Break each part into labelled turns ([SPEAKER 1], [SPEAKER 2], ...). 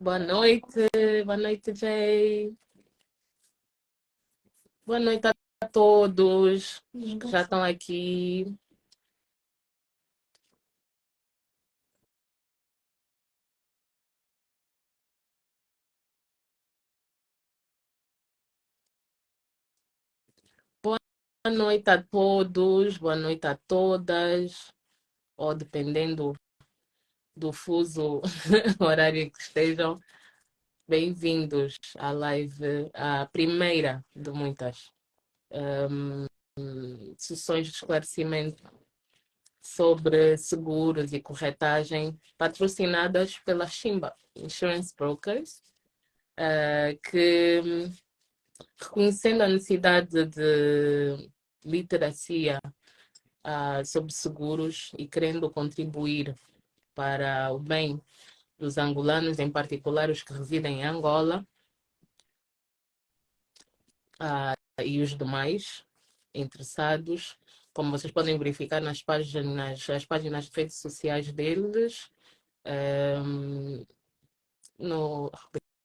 [SPEAKER 1] Boa noite, Jay. Boa noite a todos que já estão aqui. Boa noite a todos, boa noite a todas, ou dependendo do fuso horário que estejam, bem-vindos à live, à primeira de muitas sessões de esclarecimento sobre seguros e corretagem patrocinadas pela Shimba Insurance Brokers, que reconhecendo a necessidade de literacia sobre seguros e querendo contribuir para o bem dos angolanos, em particular os que residem em Angola, e os demais interessados, como vocês podem verificar as páginas de redes sociais deles,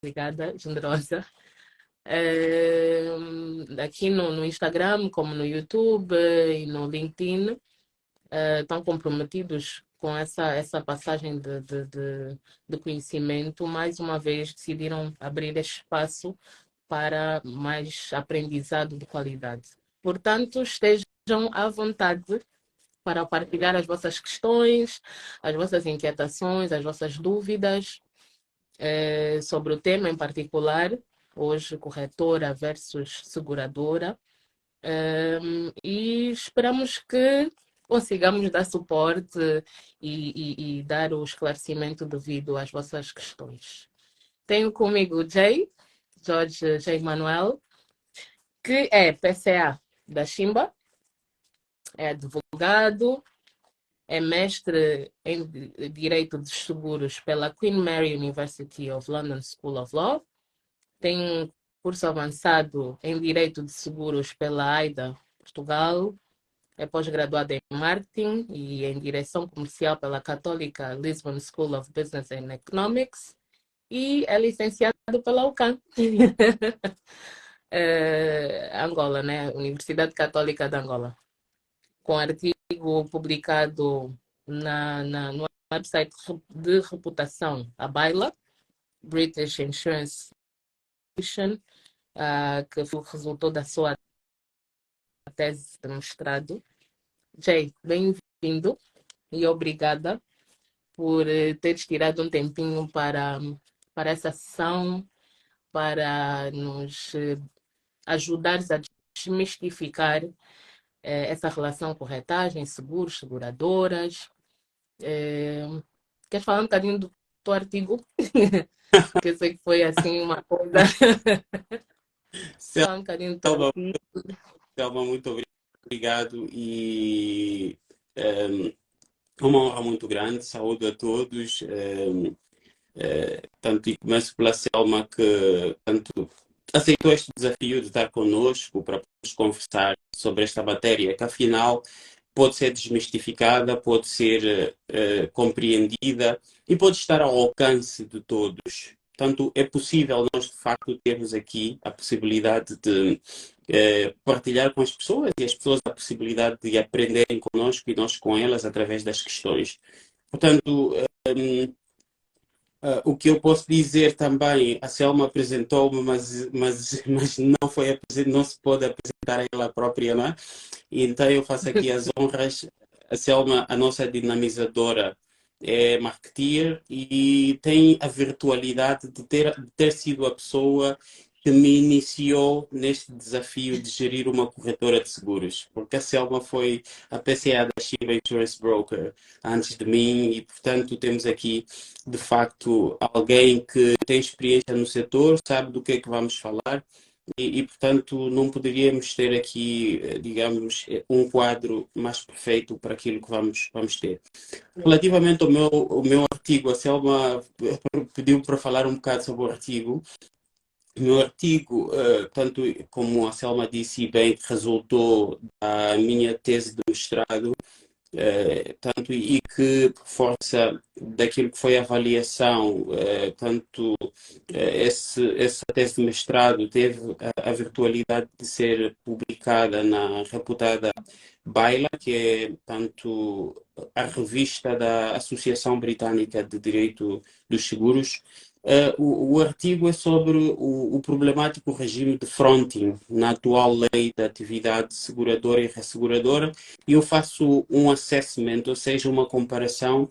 [SPEAKER 1] obrigada, generosa. Aqui no Instagram, como no YouTube e no LinkedIn, estão comprometidos com essa passagem de conhecimento. Mais uma vez, decidiram abrir esse espaço para mais aprendizado de qualidade. Portanto, estejam à vontade para partilhar as vossas questões, as vossas inquietações, as vossas dúvidas sobre o tema em particular, hoje corretora versus seguradora. E esperamos que consigamos dar suporte e dar o esclarecimento devido às vossas questões. Tenho comigo o Jorge J. Manuel, que é PCA da Shimba, é advogado, é mestre em Direito dos Seguros pela Queen Mary University of London School of Law, tem um curso avançado em Direito de Seguros pela AIDA, Portugal, é pós-graduado em Marketing e em Direção Comercial pela Católica Lisbon School of Business and Economics e é licenciado pela UCAM, Angola, né? Universidade Católica de Angola, com artigo publicado no website de reputação, a Baila, British Insurance Association, que resultou da sua tese de mestrado. Jay, bem-vindo e obrigada por teres tirado um tempinho para essa sessão, para nos ajudares a desmistificar essa relação corretagem, seguros, seguradoras. Queres falar um bocadinho do teu artigo? Que eu sei que foi assim uma coisa. Falar um bocadinho do teu
[SPEAKER 2] Selma,
[SPEAKER 1] artigo.
[SPEAKER 2] Selma, muito obrigado e uma honra muito grande. Saúde a todos. Tanto e começo pela Selma que tanto aceitou este desafio de estar connosco para conversar sobre esta matéria, que afinal pode ser desmistificada, pode ser compreendida e pode estar ao alcance de todos. Portanto, é possível nós, de facto, termos aqui a possibilidade de partilhar com as pessoas e as pessoas a possibilidade de aprenderem connosco e nós com elas através das questões. Portanto, o que eu posso dizer também, a Selma apresentou-me, mas não se pode apresentar ela própria, não é? E então eu faço aqui as honras. A Selma, a nossa dinamizadora, é marketeer e tem a virtualidade de ter sido a pessoa que me iniciou neste desafio de gerir uma corretora de seguros. Porque a Selma foi a PCA da Shiba Insurance Broker antes de mim e, portanto, temos aqui, de facto, alguém que tem experiência no setor, sabe do que é que vamos falar portanto, não poderíamos ter aqui, digamos, um quadro mais perfeito para aquilo que vamos ter. Relativamente ao meu artigo, a Selma pediu para falar um bocado sobre o artigo. O meu artigo, tanto como a Selma disse bem, resultou da minha tese de mestrado tanto e que, por força daquilo que foi a avaliação, tanto essa tese de mestrado teve a virtualidade de ser publicada na reputada Baila, que é tanto a revista da Associação Britânica de Direito dos Seguros. O artigo é sobre o problemático regime de fronting na atual lei da atividade seguradora e resseguradora, e eu faço um assessment, ou seja, uma comparação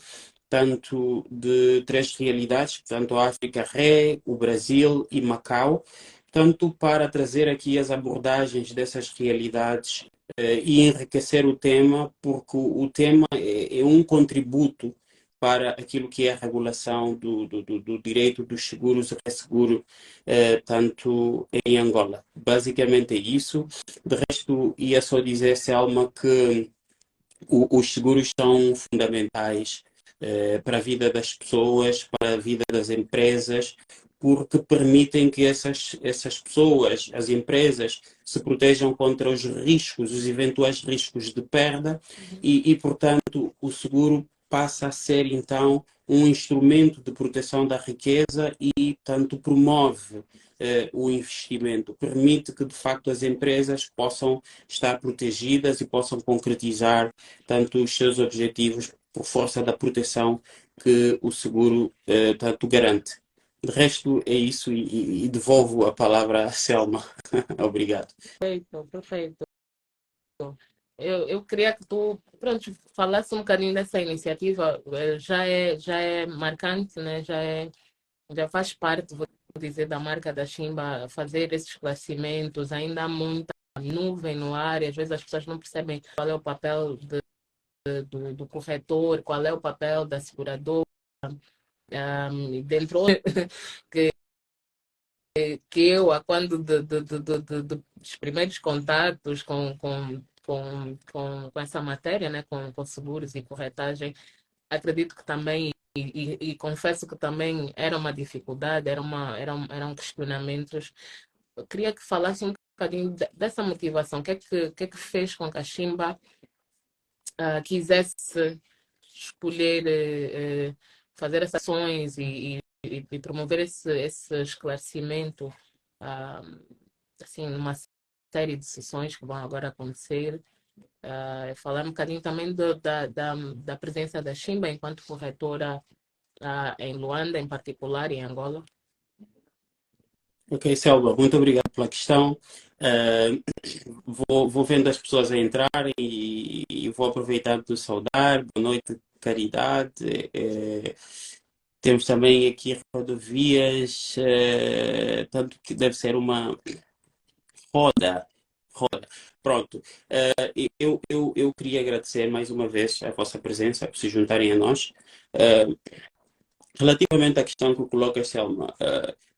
[SPEAKER 2] tanto de três realidades, tanto a África Ré, o Brasil e Macau, tanto para trazer aqui as abordagens dessas realidades e enriquecer o tema, porque o tema é um contributo para aquilo que é a regulação do direito dos seguros e resseguro, tanto em Angola. Basicamente é isso. De resto, ia só dizer, Selma, que os seguros são fundamentais para a vida das pessoas, para a vida das empresas, porque permitem que essas pessoas, as empresas, se protejam contra os riscos, os eventuais riscos de perda portanto, o seguro passa a ser, então, um instrumento de proteção da riqueza e, tanto, promove o investimento, permite que, de facto, as empresas possam estar protegidas e possam concretizar tanto os seus objetivos por força da proteção que o seguro tanto garante. De resto, é isso e devolvo a palavra à Selma. Obrigado.
[SPEAKER 1] Perfeito, perfeito. Eu queria que tu, pronto, falasse um bocadinho dessa iniciativa. Já é marcante, né? Já faz parte, vou dizer, da marca da Chimba fazer esses esclarecimentos. Ainda há muita nuvem no ar e às vezes as pessoas não percebem qual é o papel do corretor, qual é o papel da seguradora, dentro que, que eu, a quando dos primeiros contatos com essa matéria, né, com seguros e corretagem, acredito que também, e confesso que também era uma dificuldade, eram questionamentos. Eu queria que falasse um bocadinho dessa motivação, o que é que fez com que a Chimba quisesse escolher fazer essas ações e promover esse esclarecimento, ah, assim, numa série de sessões que vão agora acontecer. Falar um bocadinho também da presença da Chimba enquanto corretora em Luanda, em particular, e em Angola.
[SPEAKER 2] Ok, Selva, muito obrigado pela questão. Vou vendo as pessoas a entrarem e vou aproveitar para saudar. Boa noite, Caridade. Temos também aqui rodovias, tanto que deve ser uma roda. Roda. Pronto. Eu queria agradecer mais uma vez a vossa presença, por se juntarem a nós. Relativamente à questão que coloca, Selma,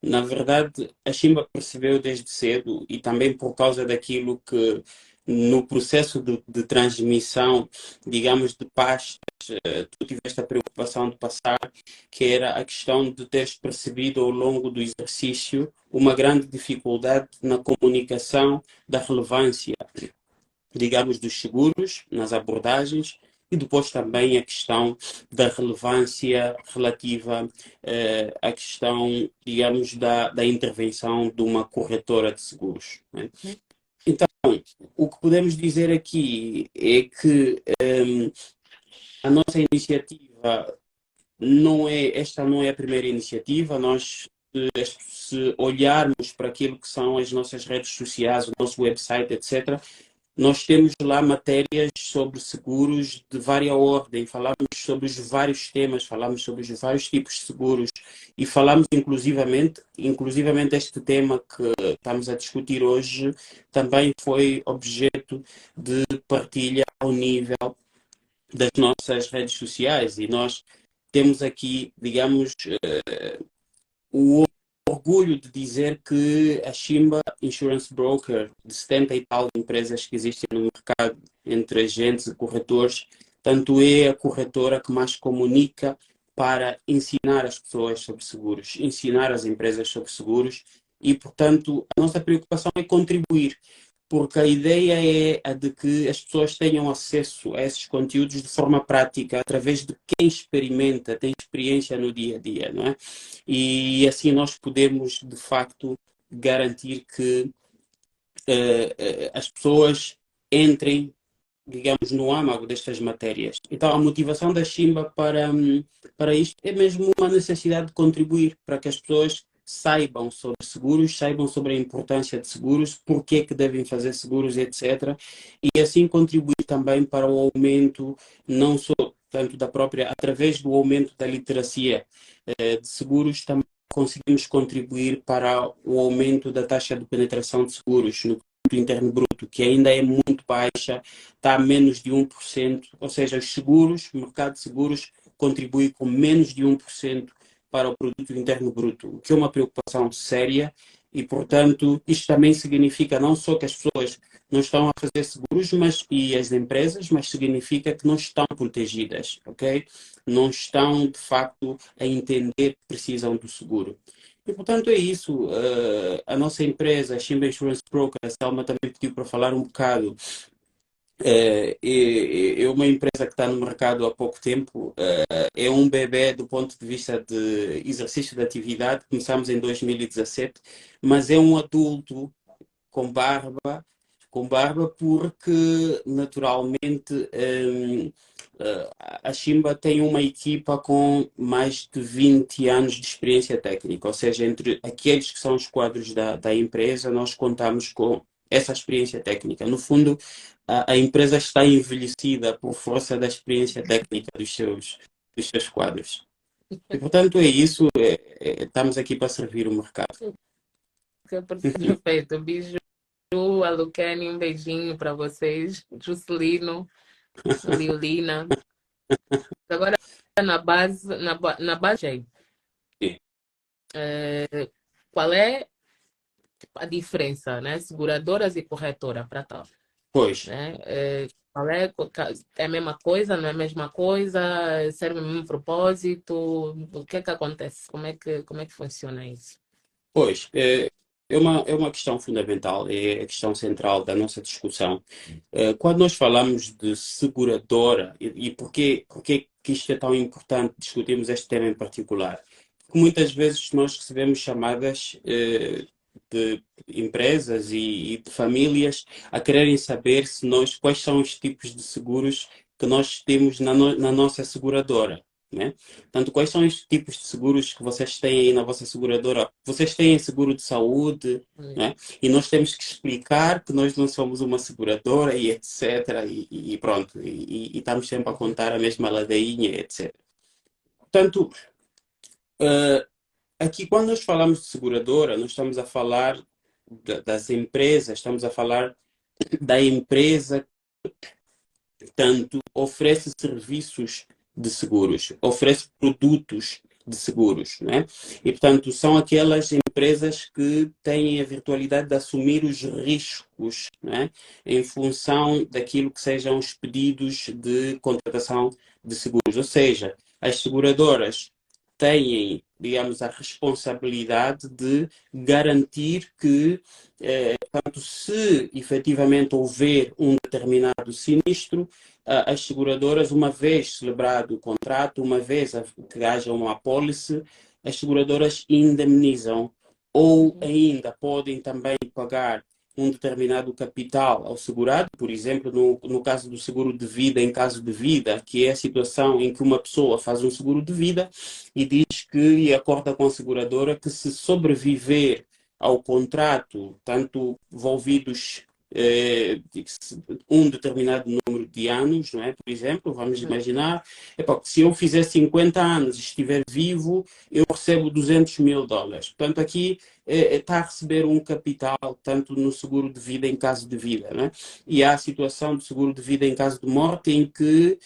[SPEAKER 2] na verdade, a Chimba percebeu desde cedo, e também por causa daquilo que no processo de transmissão, digamos, de pastas, tu tiveste a preocupação de passar, que era a questão de teres percebido ao longo do exercício uma grande dificuldade na comunicação da relevância, digamos, dos seguros nas abordagens e depois também a questão da relevância relativa à questão, digamos, da intervenção de uma corretora de seguros, né? Então, o que podemos dizer aqui é que a nossa iniciativa esta não é a primeira iniciativa. Nós, se olharmos para aquilo que são as nossas redes sociais, o nosso website, etc., nós temos lá matérias sobre seguros de várias ordem, falamos sobre os vários temas, falamos sobre os vários tipos de seguros e falamos inclusivamente este tema que estamos a discutir hoje também foi objeto de partilha ao nível das nossas redes sociais, e nós temos aqui, digamos, o orgulho de dizer que a Chimba Insurance Broker, de 70 e tal empresas que existem no mercado, entre agentes e corretores, tanto é a corretora que mais comunica para ensinar as pessoas sobre seguros, ensinar as empresas sobre seguros, e, portanto, a nossa preocupação é contribuir. porque a ideia é a de que as pessoas tenham acesso a esses conteúdos de forma prática, através de quem experimenta, tem experiência no dia a dia, não é? E assim nós podemos, de facto, garantir que as pessoas entrem, digamos, no âmago destas matérias. Então, a motivação da Chimba para isto é mesmo uma necessidade de contribuir para que as pessoas saibam sobre seguros, saibam sobre a importância de seguros, porque é que devem fazer seguros, etc. E assim contribuir também para o aumento, não só tanto da própria, através do aumento da literacia de seguros, também conseguimos contribuir para o aumento da taxa de penetração de seguros no produto interno bruto, que ainda é muito baixa, está a menos de 1%, ou seja, os seguros, o mercado de seguros contribui com menos de 1% para o produto interno bruto, o que é uma preocupação séria e, portanto, isto também significa não só que as pessoas não estão a fazer seguros, e as empresas, mas significa que não estão protegidas, ok? Não estão, de facto, a entender que precisam do seguro. E, portanto, é isso. A nossa empresa, a Chimba Insurance Broker, a Selma também pediu para falar um bocado. É uma empresa que está no mercado há pouco tempo. É um bebê do ponto de vista de exercício de atividade. Começamos em 2017, mas é um adulto com barba porque naturalmente a Chimba tem uma equipa com mais de 20 anos de experiência técnica, ou seja, entre aqueles que são os quadros da empresa, nós contamos com essa experiência técnica. No fundo, a empresa está envelhecida por força da experiência técnica dos seus quadros. E, portanto, é isso. Estamos aqui para servir o mercado.
[SPEAKER 1] Perfeito. Biju, Alucane, um beijinho para vocês. Juscelino, Liolina. Agora, na base, qual é a diferença, né? Seguradoras e corretora para tal,
[SPEAKER 2] Pois.
[SPEAKER 1] né? Qual é a mesma coisa, não é a mesma coisa? Serve o mesmo propósito? O que é que acontece? Como é que funciona isso?
[SPEAKER 2] Pois, é uma questão fundamental, é a questão central da nossa discussão. Quando nós falamos de seguradora, e porquê que isto é tão importante discutirmos este tema em particular? Porque muitas vezes nós recebemos chamadas de empresas e de famílias a quererem saber quais são os tipos de seguros que nós temos na nossa seguradora, né? Portanto, quais são os tipos de seguros que vocês têm aí na vossa seguradora? Vocês têm seguro de saúde, né? E nós temos que explicar que nós não somos uma seguradora e etc. E pronto, e estamos sempre a contar a mesma ladainha, etc. Portanto, aqui quando nós falamos de seguradora, nós estamos a falar das empresas, estamos a falar da empresa tanto oferece serviços de seguros, oferece produtos de seguros, né? E, portanto, são aquelas empresas que têm a virtualidade de assumir os riscos, né? Em função daquilo que sejam os pedidos de contratação de seguros. Ou seja, as seguradoras têm, digamos, a responsabilidade de garantir que, portanto, se efetivamente houver um determinado sinistro, as seguradoras, uma vez celebrado o contrato, uma vez que haja uma apólice, as seguradoras indemnizam ou ainda podem também pagar um determinado capital ao segurado, por exemplo, no caso do seguro de vida, em caso de vida, que é a situação em que uma pessoa faz um seguro de vida e diz que, e acorda com a seguradora, que se sobreviver ao contrato, tanto envolvidos um determinado número de anos, não é? Por exemplo, vamos imaginar, se eu fizer 50 anos e estiver vivo, eu recebo $200.000. Portanto, aqui está a receber um capital, tanto no seguro de vida em caso de vida, né? E há a situação de seguro de vida em caso de morte, em que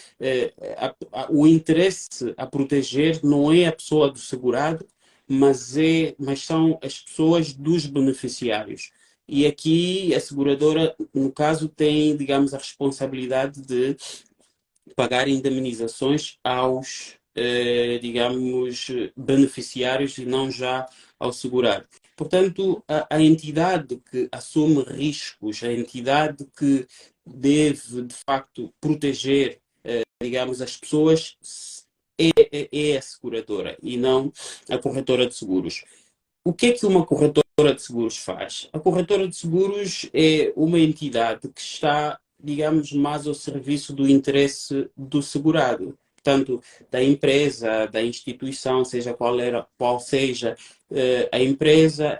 [SPEAKER 2] o interesse a proteger não é a pessoa do segurado, mas são as pessoas dos beneficiários. E aqui a seguradora, no caso, tem, digamos, a responsabilidade de pagar indemnizações aos, digamos, beneficiários e não já ao segurado. portanto, a entidade que assume riscos, a entidade que deve, de facto, proteger, digamos, as pessoas, é a seguradora e não a corretora de seguros. O que é que uma corretora de seguros faz? A corretora de seguros é uma entidade que está, digamos, mais ao serviço do interesse do segurado, portanto, da empresa, da instituição, seja qual seja a empresa,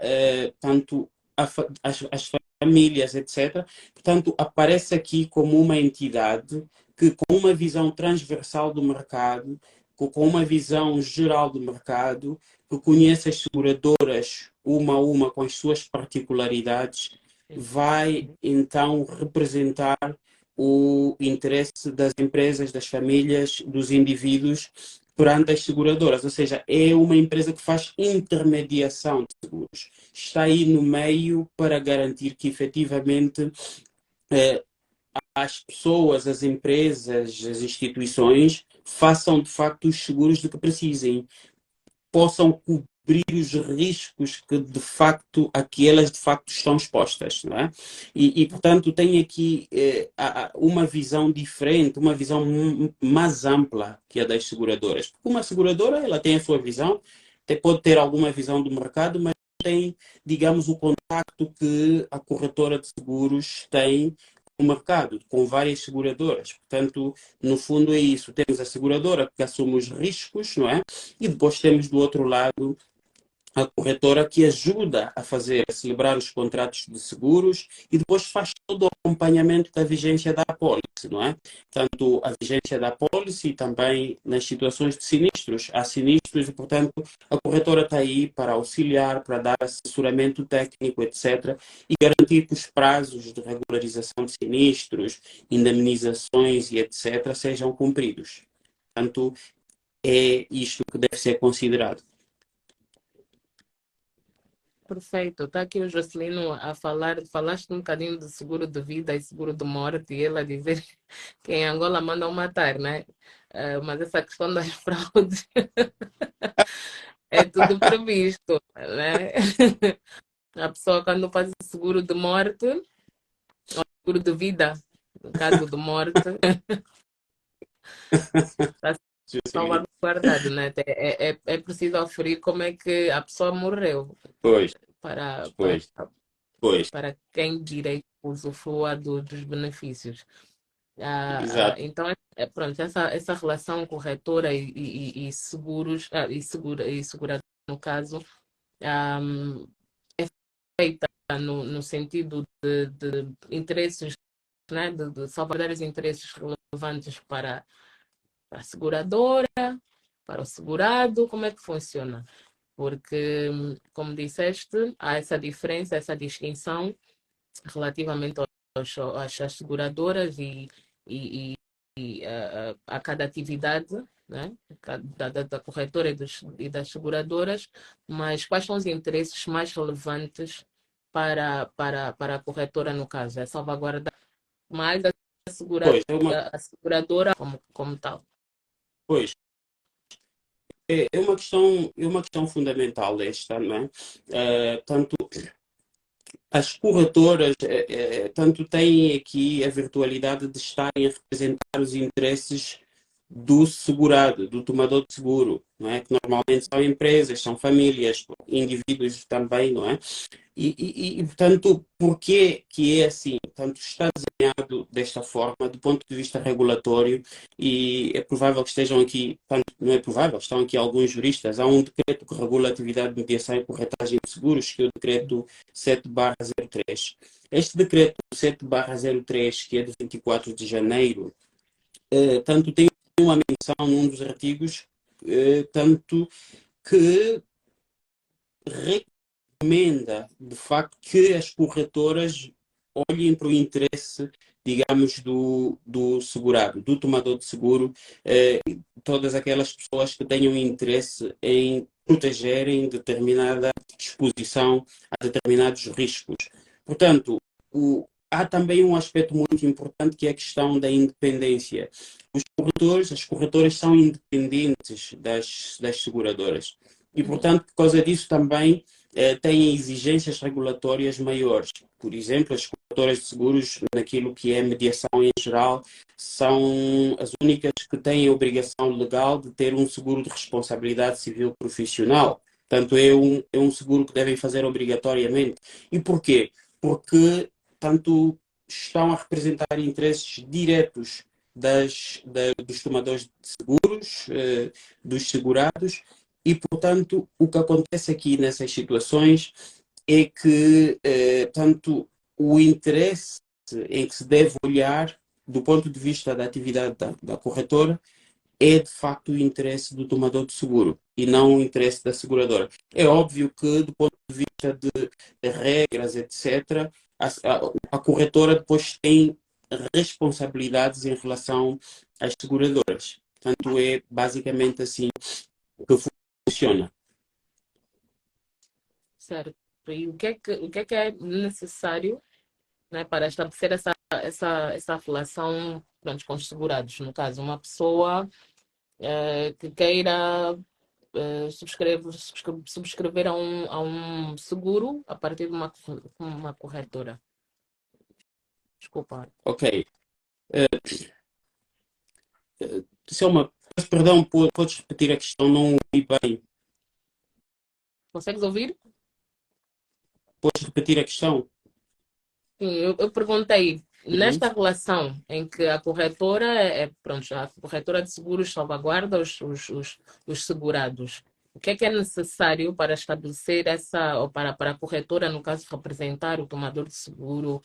[SPEAKER 2] tanto as famílias, etc. Portanto, aparece aqui como uma entidade que, com uma visão transversal do mercado, com uma visão geral do mercado, que conhece as seguradoras uma a uma com as suas particularidades, vai então representar o interesse das empresas, das famílias, dos indivíduos perante as seguradoras. Ou seja, é uma empresa que faz intermediação de seguros. Está aí no meio para garantir que efetivamente as pessoas, as empresas, as instituições façam de facto os seguros de que precisem, possam cobrir os riscos que de facto aquelas de facto estão expostas, não é? Portanto tem aqui uma visão diferente, uma visão mais ampla que a das seguradoras. Porque uma seguradora ela tem a sua visão, pode ter alguma visão do mercado, mas tem, digamos, o contacto que a corretora de seguros tem com o mercado, com várias seguradoras. Portanto, no fundo é isso. Temos a seguradora que assume os riscos, não é? E depois temos do outro lado a corretora que ajuda a celebrar os contratos de seguros e depois faz todo o acompanhamento da vigência da apólice, não é? Tanto a vigência da apólice e também nas situações de sinistros. Há sinistros e, portanto, a corretora está aí para auxiliar, para dar assessoramento técnico, etc. E garantir que os prazos de regularização de sinistros, indemnizações e etc. sejam cumpridos. Portanto, é isto que deve ser considerado.
[SPEAKER 1] Perfeito. Está aqui o Jocelino a falar, falaste um bocadinho de seguro de vida e seguro de morte, e ele a dizer que em Angola mandam matar, né? Mas essa questão das fraudes é tudo previsto, né? A pessoa quando faz o seguro de morte, ou seguro de vida, no caso de morte, está salvaguardado, né? É preciso oferir como é que a pessoa morreu
[SPEAKER 2] Pois,
[SPEAKER 1] para, para,
[SPEAKER 2] pois, pois,
[SPEAKER 1] para quem direito usufrua dos benefícios.
[SPEAKER 2] exato.
[SPEAKER 1] Então, pronto, essa relação corretora e seguros, e seguradora, no caso, um, é feita no sentido de interesses, né, de salvaguardar os interesses relevantes para a seguradora, para o segurado, como é que funciona? Porque, como disseste, há essa diferença, essa distinção relativamente às seguradoras e, a cada atividade, né? Da corretora e das seguradoras, mas quais são os interesses mais relevantes para a corretora, no caso? É salvaguardar mais
[SPEAKER 2] Pois,
[SPEAKER 1] a seguradora como tal.
[SPEAKER 2] pois, é uma questão fundamental esta, não é? Tanto as corretoras, tanto têm aqui a virtualidade de estarem a representar os interesses do segurado, do tomador de seguro, não é? Que normalmente são empresas, são famílias, indivíduos também, não é? Portanto, porquê que é assim? Portanto, está desenhado desta forma, do ponto de vista regulatório, e é provável que estejam aqui, portanto, não é provável, estão aqui alguns juristas. Há um decreto que regula a atividade de mediação e corretagem de seguros, que é o decreto 7/03. Este decreto 7/03, que é de 24 de janeiro, tanto tem uma menção num dos artigos, tanto que recomenda, de facto, que as corretoras olhem para o interesse, digamos, do segurado, do tomador de seguro, todas aquelas pessoas que tenham interesse em protegerem determinada exposição a determinados riscos. Portanto, há também um aspecto muito importante que é a questão da independência. As corretoras são independentes das seguradoras. E, portanto, por causa disso também têm exigências regulatórias maiores. Por exemplo, as corretoras de seguros, naquilo que é mediação em geral, são as únicas que têm a obrigação legal de ter um seguro de responsabilidade civil profissional. Portanto, é um seguro que devem fazer obrigatoriamente. E porquê? Porque, tanto estão a representar interesses diretos dos tomadores de seguros, dos segurados, e, portanto, o que acontece aqui nessas situações é que, tanto o interesse em que se deve olhar, do ponto de vista da atividade da corretora, é de facto o interesse do tomador de seguro e não o interesse da seguradora. É óbvio que, do ponto de vista de regras, etc., a corretora depois tem responsabilidades em relação às seguradoras. Portanto, é basicamente assim que funciona.
[SPEAKER 1] Certo. E o que é necessário, né, para estabelecer essa relação, pronto, com os segurados? No caso, uma pessoa que queira subscrever a um seguro a partir de uma corretora. Desculpa.
[SPEAKER 2] Ok. Selma, perdão, podes repetir a questão? Não ouvi bem.
[SPEAKER 1] Consegues ouvir?
[SPEAKER 2] Podes repetir a questão?
[SPEAKER 1] Sim, eu perguntei,
[SPEAKER 2] Uhum.
[SPEAKER 1] nesta relação em que a corretora pronto, a corretora de seguros salvaguarda os segurados, o que é necessário para estabelecer ou para a corretora, no caso, representar o tomador de seguro?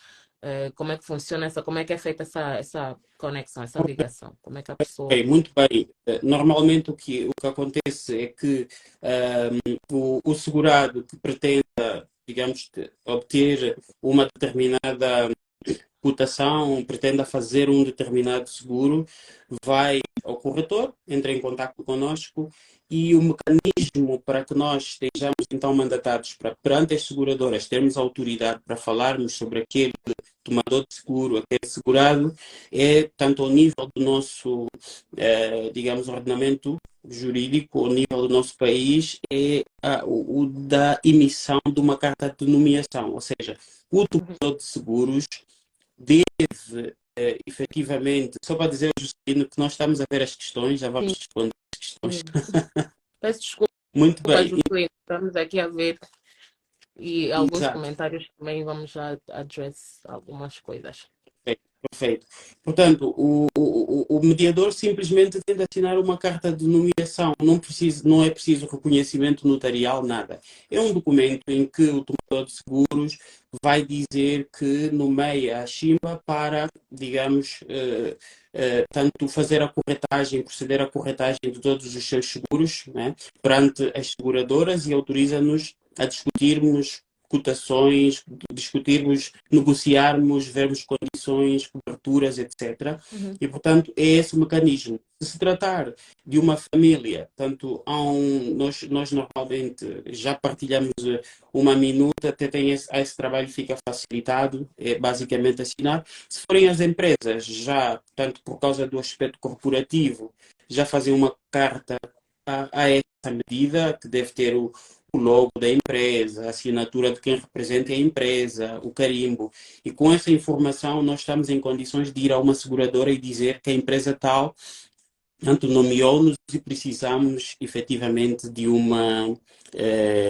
[SPEAKER 1] Como é que funciona como é que é feita essa conexão, essa ligação? Como é que a pessoa.
[SPEAKER 2] Ok, muito bem. Normalmente o que acontece é que o segurado que pretenda, digamos, obter uma determinada cotação, pretenda fazer um determinado seguro, vai ao corretor, entra em contato connosco e o mecanismo para que nós estejamos então mandatados para, perante as seguradoras, termos autoridade para falarmos sobre aquele tomador de seguro, aquele segurado, é tanto ao nível do nosso, digamos, ordenamento jurídico, ao nível do nosso país, é o da emissão de uma carta de nomeação, ou seja, o
[SPEAKER 1] Uhum.
[SPEAKER 2] tomador de seguros deve, efetivamente, só para dizer ao Juscelino que nós estamos a ver as questões, já vamos
[SPEAKER 1] Sim,
[SPEAKER 2] responder as questões.
[SPEAKER 1] sim. Peço desculpa,
[SPEAKER 2] Muito bem,
[SPEAKER 1] Juscelino, estamos aqui a ver e alguns
[SPEAKER 2] exato.
[SPEAKER 1] comentários também vamos já address algumas coisas.
[SPEAKER 2] Perfeito, perfeito. Portanto, o mediador simplesmente tem de assinar uma carta de nomeação, não é preciso reconhecimento notarial, nada. É um documento em que o tomador de seguros vai dizer que nomeia a Chimba para, digamos, tanto fazer a corretagem, proceder à corretagem de todos os seus seguros, né, perante as seguradoras e autoriza-nos a discutirmos cotações, discutirmos, negociarmos, vermos condições, coberturas, etc.
[SPEAKER 1] Uhum.
[SPEAKER 2] E, portanto, é esse o mecanismo. Se tratar de uma família, tanto nós normalmente já partilhamos uma minuta, até esse trabalho fica facilitado, é basicamente assinar. Se forem as empresas, já, tanto por causa do aspecto corporativo, já fazem uma carta a essa medida, que deve ter o logo da empresa, a assinatura de quem representa a empresa, o carimbo. E com essa informação nós estamos em condições de ir a uma seguradora e dizer que a empresa tal, tanto nomeou-nos e precisamos efetivamente de uma,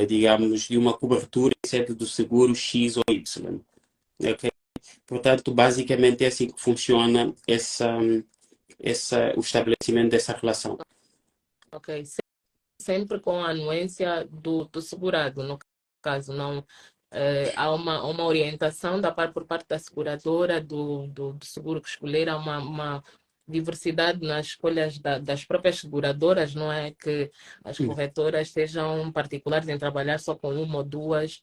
[SPEAKER 2] digamos, de uma cobertura em sede do seguro X ou Y. Okay? Portanto, basicamente é assim que funciona o estabelecimento dessa relação.
[SPEAKER 1] Ok. Sempre com a anuência do segurado, no caso, não. Há uma orientação por parte da seguradora, do seguro que escolher, há uma diversidade nas escolhas das próprias seguradoras, não é que as corretoras sejam particulares em trabalhar só com uma ou duas.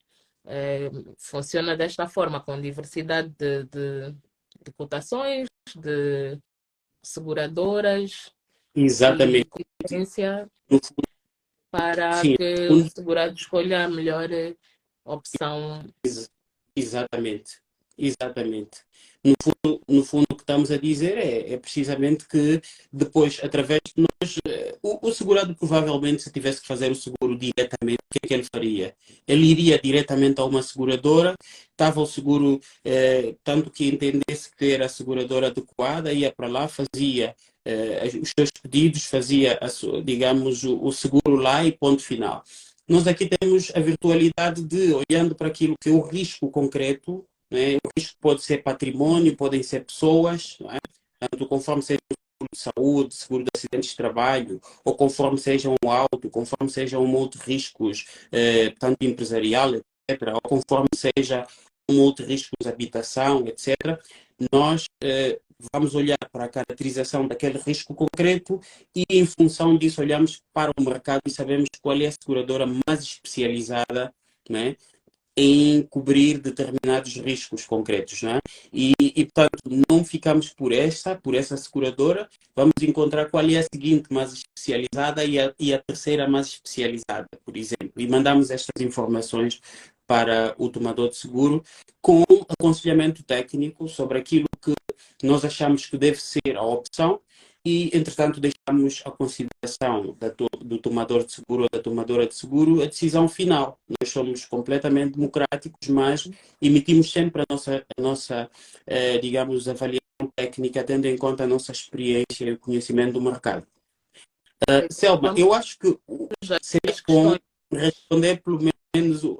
[SPEAKER 1] Funciona desta forma, com diversidade de cotações, de seguradoras e
[SPEAKER 2] Exatamente.
[SPEAKER 1] competência
[SPEAKER 2] No
[SPEAKER 1] para
[SPEAKER 2] Sim,
[SPEAKER 1] que o segurado escolha a melhor opção.
[SPEAKER 2] exatamente. Exatamente. No fundo, o que estamos a dizer é precisamente que depois, através de nós, o segurado provavelmente, se tivesse que fazer o seguro diretamente, o que é que ele faria? Ele iria diretamente a uma seguradora, estava o seguro, tanto que entendesse que era a seguradora adequada, ia para lá, fazia os seus pedidos, fazia, digamos, o seguro lá e ponto final. Nós aqui temos a virtualidade de, olhando para aquilo que é o risco concreto, né? O risco pode ser patrimônio, podem ser pessoas, não é? Tanto conforme seja seguro de saúde, seguro de acidentes de trabalho, ou conforme seja um auto, conforme seja um outro riscos, tanto empresarial, etc., ou conforme seja um outro risco de habitação, etc., nós vamos olhar para a caracterização daquele risco concreto e, em função disso, olhamos para o mercado e sabemos qual é a seguradora mais especializada, né, em cobrir determinados riscos concretos, né? Portanto, não ficamos por essa seguradora, vamos encontrar qual é a seguinte mais especializada e a terceira mais especializada, por exemplo, e mandamos estas informações para o tomador de seguro com aconselhamento técnico sobre aquilo que nós achamos que deve ser a opção e, entretanto, deixamos a consideração do tomador de seguro ou da tomadora de seguro a decisão final. Nós somos completamente democráticos, mas emitimos sempre a nossa digamos, avaliação técnica, tendo em conta a nossa experiência e o conhecimento do mercado. Selma,
[SPEAKER 1] Vamos
[SPEAKER 2] eu acho que
[SPEAKER 1] já
[SPEAKER 2] seria
[SPEAKER 1] as
[SPEAKER 2] bom
[SPEAKER 1] questões,
[SPEAKER 2] responder pelo menos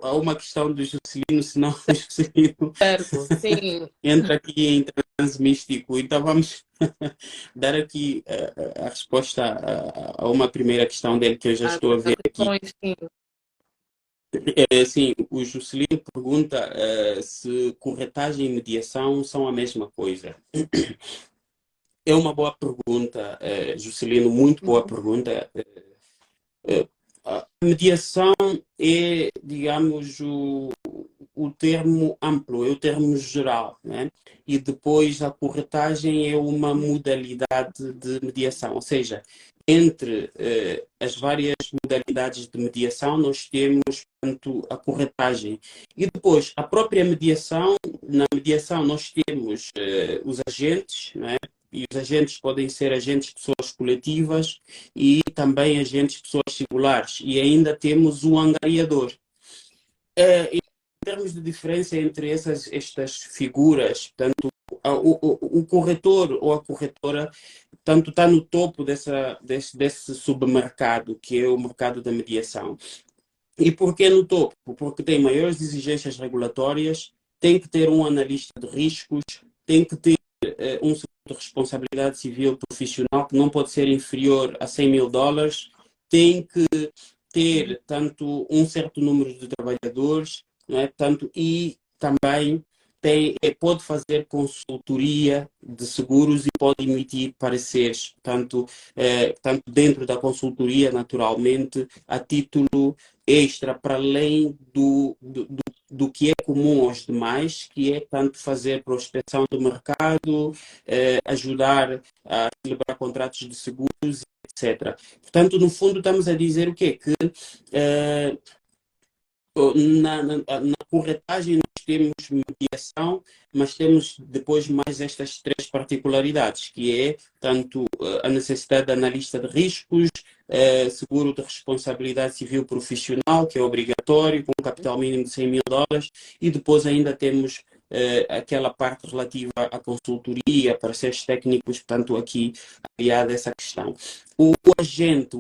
[SPEAKER 2] a uma questão do Juscelino, senão o Juscelino
[SPEAKER 1] certo? Sim,
[SPEAKER 2] entra aqui em transe místico. Então vamos dar aqui a resposta a uma primeira questão dele que eu já estou a
[SPEAKER 1] há
[SPEAKER 2] ver aqui.
[SPEAKER 1] questões, sim,
[SPEAKER 2] Sim, o Juscelino pergunta se corretagem e mediação são a mesma coisa. É uma boa pergunta, Juscelino, muito boa
[SPEAKER 1] uhum,
[SPEAKER 2] pergunta. A mediação é, digamos, o termo amplo, é o termo geral, né? E depois a corretagem é uma modalidade de mediação, ou seja, entre as várias modalidades de mediação, nós temos, portanto, a corretagem. E depois, a própria mediação, na mediação nós temos os agentes, né? E os agentes podem ser agentes de pessoas coletivas e também agentes de pessoas singulares. E ainda temos o angariador. Em termos de diferença entre estas figuras, tanto o corretor ou a corretora, tanto está no topo desse submercado, que é o mercado da mediação. E por que no topo? Porque tem maiores exigências regulatórias, tem que ter um analista de riscos, tem que ter um seguro de responsabilidade civil profissional que não pode ser inferior a US$ 100.000, tem que ter tanto um certo número de trabalhadores, não é? Tanto, e também pode fazer consultoria de seguros e pode emitir pareceres, tanto dentro da consultoria, naturalmente, a título extra, para além do que é comum aos demais, que é tanto fazer prospecção do mercado, ajudar a celebrar contratos de seguros, etc. Portanto, no fundo, estamos a dizer o quê? Que na corretagem nós temos mediação, mas temos depois mais estas três particularidades, que é tanto a necessidade de analista de riscos, seguro de responsabilidade civil profissional, que é obrigatório, com um capital mínimo de US$ 100.000, e depois ainda temos aquela parte relativa à consultoria, pareceres técnicos, portanto aqui aliada essa questão. O agente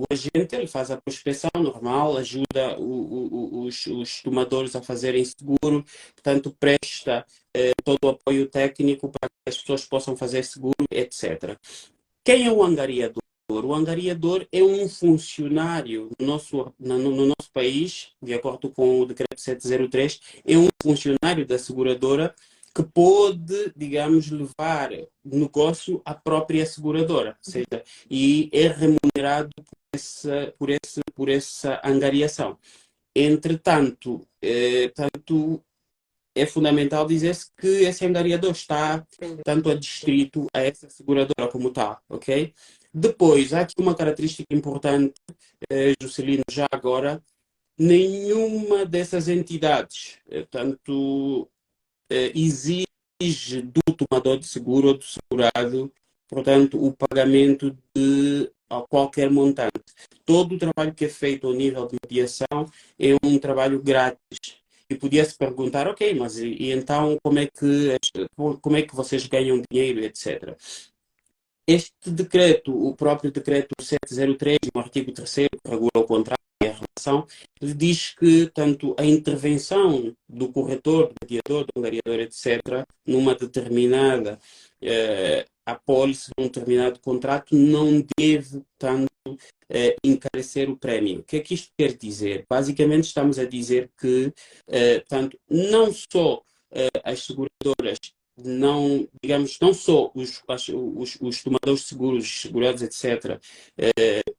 [SPEAKER 2] ele faz a prospecção normal, ajuda os tomadores a fazerem seguro, portanto presta todo o apoio técnico para que as pessoas possam fazer seguro, etc. Quem é o angariador? O angariador é um funcionário no nosso país, de acordo com o decreto 703, é um funcionário da seguradora que pode, digamos, levar o negócio à própria seguradora, ou seja, e é remunerado por essa angariação. Entretanto, é fundamental dizer-se que esse angariador está
[SPEAKER 1] entendi.
[SPEAKER 2] tanto adstrito a essa seguradora como tal, ok? Depois, há aqui uma característica importante, Juscelino, já agora, nenhuma dessas entidades, exige do tomador de seguro ou do segurado, portanto, o pagamento de a qualquer montante. Todo o trabalho que é feito ao nível de mediação é um trabalho grátis. E podia-se perguntar, ok, mas e então como é que vocês ganham dinheiro, etc. Este decreto, o próprio decreto 703, no artigo 3º, que regula o contrato e a relação, ele diz que tanto a intervenção do corretor, do mediador, do angariador, etc., numa determinada apólice, num determinado contrato, não deve tanto encarecer o prémio. O que é que isto quer dizer? Basicamente estamos a dizer que tanto não só as seguradoras não, digamos, não só os tomadores de seguros, os segurados, etc.,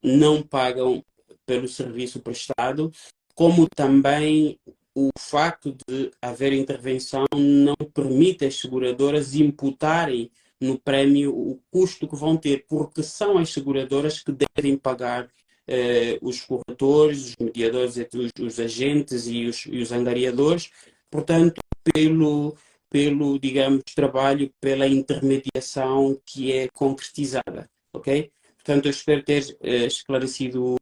[SPEAKER 2] não pagam pelo serviço prestado, como também o facto de haver intervenção não permite às seguradoras imputarem no prémio o custo que vão ter, porque são as seguradoras que devem pagar os corretores, os mediadores, os agentes e os angariadores, portanto, digamos, trabalho, pela intermediação que é concretizada, ok? Portanto, eu espero ter esclarecido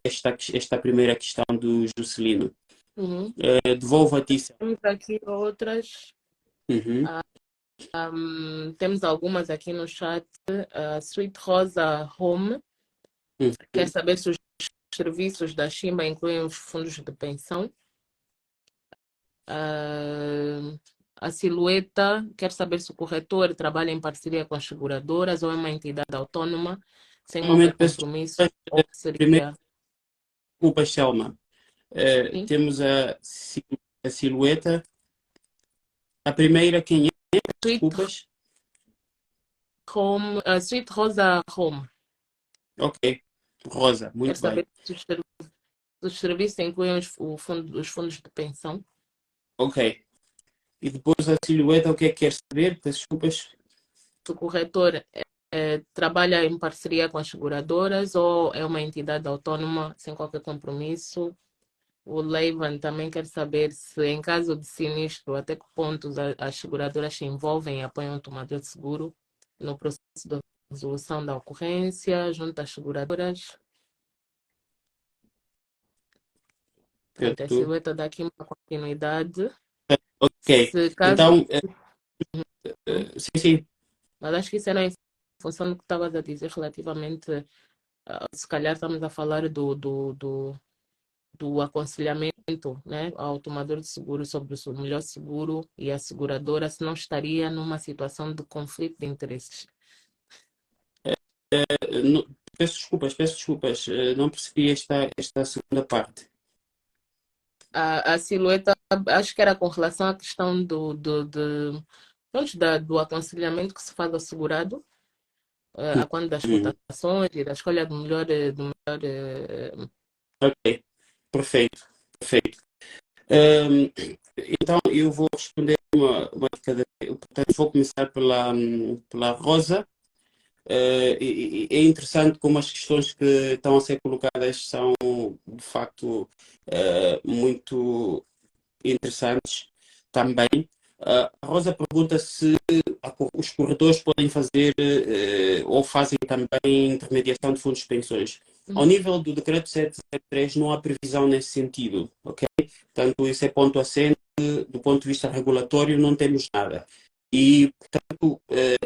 [SPEAKER 2] esta primeira questão do Juscelino.
[SPEAKER 1] Uhum.
[SPEAKER 2] Devolvo a ti.
[SPEAKER 1] Temos aqui outras.
[SPEAKER 2] Uhum.
[SPEAKER 1] Temos algumas aqui no chat. Sweet Rosa Home
[SPEAKER 2] Uhum.
[SPEAKER 1] quer saber se os serviços da Chimba incluem os fundos de pensão. A Silhueta quer saber se o corretor trabalha em parceria com as seguradoras ou é uma entidade autônoma sem qualquer
[SPEAKER 2] Normalmente peço
[SPEAKER 1] compromisso, ou
[SPEAKER 2] primeiro
[SPEAKER 1] seria...
[SPEAKER 2] desculpa, Selma.
[SPEAKER 1] Sim?
[SPEAKER 2] Temos a Silhueta. A primeira, quem é?
[SPEAKER 1] Sweet
[SPEAKER 2] Desculpas.
[SPEAKER 1] Home, Sweet Rosa Home
[SPEAKER 2] Ok. Rosa,
[SPEAKER 1] quer
[SPEAKER 2] muito bem.
[SPEAKER 1] saber se os serviços incluem os fundos de pensão.
[SPEAKER 2] Ok. E depois a Silhueta, o que é que quer saber? Peço desculpas.
[SPEAKER 1] Se o corretor trabalha em parceria com as seguradoras ou é uma entidade autônoma sem qualquer compromisso. O Leivan também quer saber se, em caso de sinistro, até que pontos as seguradoras se envolvem e apoiam o tomador de seguro no processo de resolução da ocorrência, junto às seguradoras. Pronto, a
[SPEAKER 2] Certo.
[SPEAKER 1] Silhueta dá aqui uma continuidade.
[SPEAKER 2] Ok.
[SPEAKER 1] Se caso.
[SPEAKER 2] Então, sim, sim.
[SPEAKER 1] Mas acho que isso era em função do que estavas a dizer relativamente. Se calhar estamos a falar do aconselhamento, né, ao tomador de seguro sobre o melhor seguro e a seguradora, se não estaria numa situação de conflito de interesses.
[SPEAKER 2] Peço desculpas. Não percebi esta segunda parte.
[SPEAKER 1] A Silhueta, acho que era com relação à questão pronto, do aconselhamento que se faz ao segurado, a quando das
[SPEAKER 2] Hum.
[SPEAKER 1] cotações e da escolha do melhor
[SPEAKER 2] Ok. Perfeito. Perfeito. Ahm, então, eu vou responder uma de cada vez. Portanto, vou começar pela Rosa. É interessante como as questões que estão a ser colocadas são, de facto, muito interessantes também. A Rosa pergunta se os corretores podem fazer ou fazem também intermediação de fundos de pensões. Ao nível do decreto 703 não há previsão nesse sentido, ok? Portanto, isso é ponto assente, do ponto de vista regulatório não temos nada. E, portanto,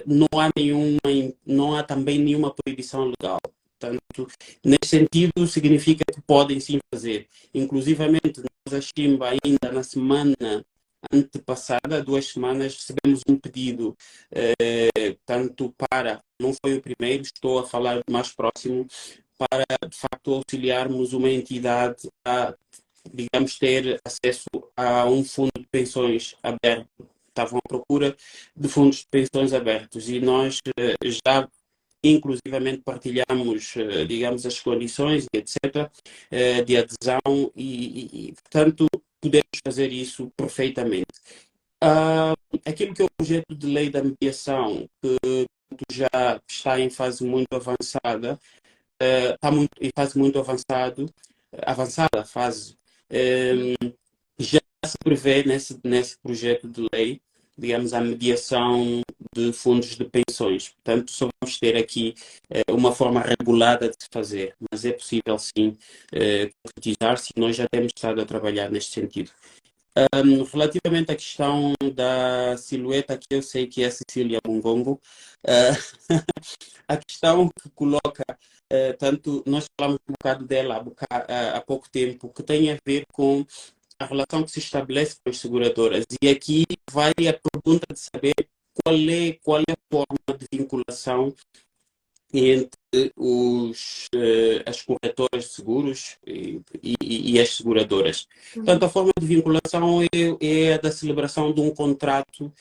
[SPEAKER 2] não há também nenhuma proibição legal. Portanto, nesse sentido, significa que podem sim fazer. Inclusivamente, nós, a Chimba, ainda na semana antepassada, 2 semanas, recebemos um pedido, tanto para, não foi o primeiro, estou a falar mais próximo, para, de facto, auxiliarmos uma entidade a, digamos, ter acesso a um fundo de pensões aberto. Estavam à procura de fundos de pensões abertos e nós já inclusivamente partilhamos, digamos, as condições, etc., de adesão portanto, podemos fazer isso perfeitamente. Aquilo que é o projeto de lei da mediação, que já está em fase muito avançada, está muito, em fase muito avançada fase, já se prevê nesse projeto de lei, digamos, a mediação de fundos de pensões. Portanto, só vamos ter aqui uma forma regulada de se fazer, mas é possível sim concretizar-se e nós já temos estado a trabalhar neste sentido. Relativamente à questão da silhueta, que eu sei que é a Cecília Mungongo, a questão que coloca, tanto nós falamos um bocado dela há pouco tempo, que tem a ver com a relação que se estabelece com as seguradoras. E aqui vai a pergunta de saber qual é a forma de vinculação entre as corretoras de seguros e as seguradoras. Portanto, a forma de vinculação é a da celebração de um contrato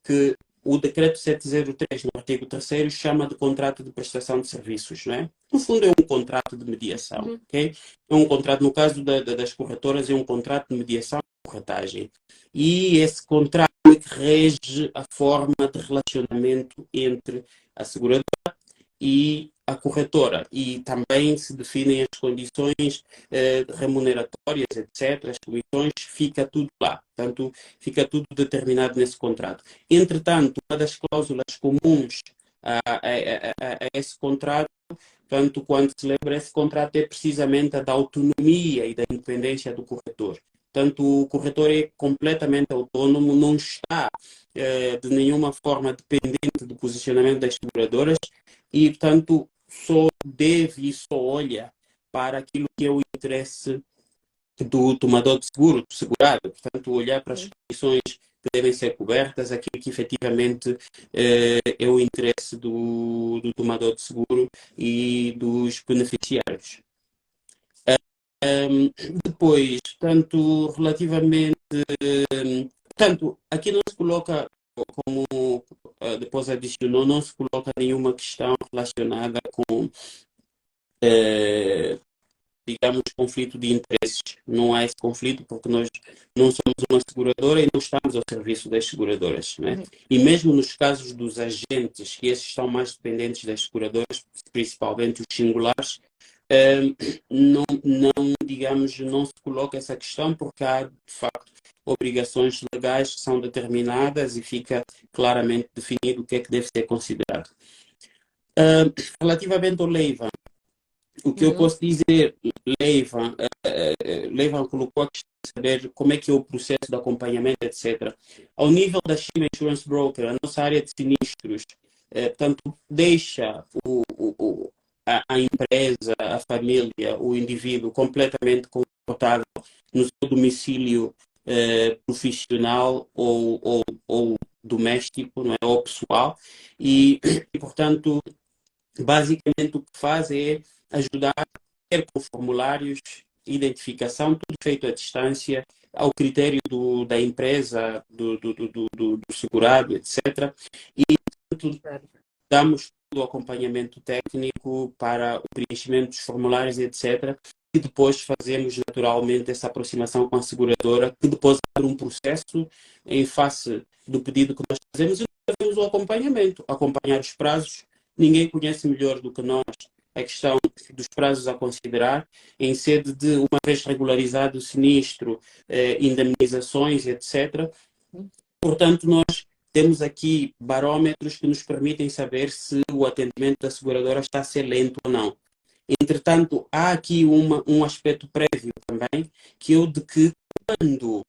[SPEAKER 2] que o decreto 703, no artigo 3º, chama de contrato de prestação de serviços, não é? No fundo, é um contrato de mediação, ok? É um contrato, no caso das corretoras, é um contrato de mediação e corretagem. E esse contrato é que rege a forma de relacionamento entre a seguradora e a corretora, e também se definem as condições remuneratórias, etc., as comissões, fica tudo lá, portanto, fica tudo determinado nesse contrato. Entretanto, uma das cláusulas comuns a esse contrato, tanto quando se lembra, esse contrato é precisamente a da autonomia e da independência do corretor. Portanto, o corretor é completamente autônomo, não está de nenhuma forma dependente do posicionamento das seguradoras e, portanto, só deve e só olha para aquilo que é o interesse do tomador de seguro, do segurado. Portanto, olhar para as condições que devem ser cobertas, aquilo que efetivamente é o interesse do tomador de seguro e dos beneficiários. Depois, tanto relativamente, tanto aqui não se coloca como depois adicionou, não se coloca nenhuma questão relacionada com, digamos, conflito de interesses. Não há esse conflito porque nós não somos uma seguradora e não estamos ao serviço das seguradoras, né? E mesmo nos casos dos agentes, que esses estão mais dependentes das seguradoras, principalmente os singulares, digamos, não se coloca essa questão porque há, de facto, obrigações legais que são determinadas e fica claramente definido o que é que deve ser considerado. Relativamente ao Leiva, o que eu posso dizer, Leiva colocou a questão de saber como é que é o processo de acompanhamento, etc. Ao nível da Shima Insurance Broker, a nossa área de sinistros, portanto, deixa a empresa, a família, o indivíduo completamente confortável no seu domicílio profissional ou doméstico, não é? Ou pessoal, e, portanto, basicamente o que faz é ajudar com formulários, identificação, tudo feito à distância, ao critério da empresa, do segurado, etc. E, portanto, damos todo o acompanhamento técnico para o preenchimento dos formulários, etc. E depois fazemos naturalmente essa aproximação com a seguradora, que depois abre um processo em face do pedido que nós fazemos e fazemos o acompanhamento, acompanhar os prazos. Ninguém conhece melhor do que nós a questão dos prazos a considerar, em sede de, uma vez regularizado o sinistro, indemnizações, etc. Portanto, nós temos aqui barómetros que nos permitem saber se o atendimento da seguradora está a ser lento ou não. Entretanto, há aqui um aspecto prévio também, que é o de que quando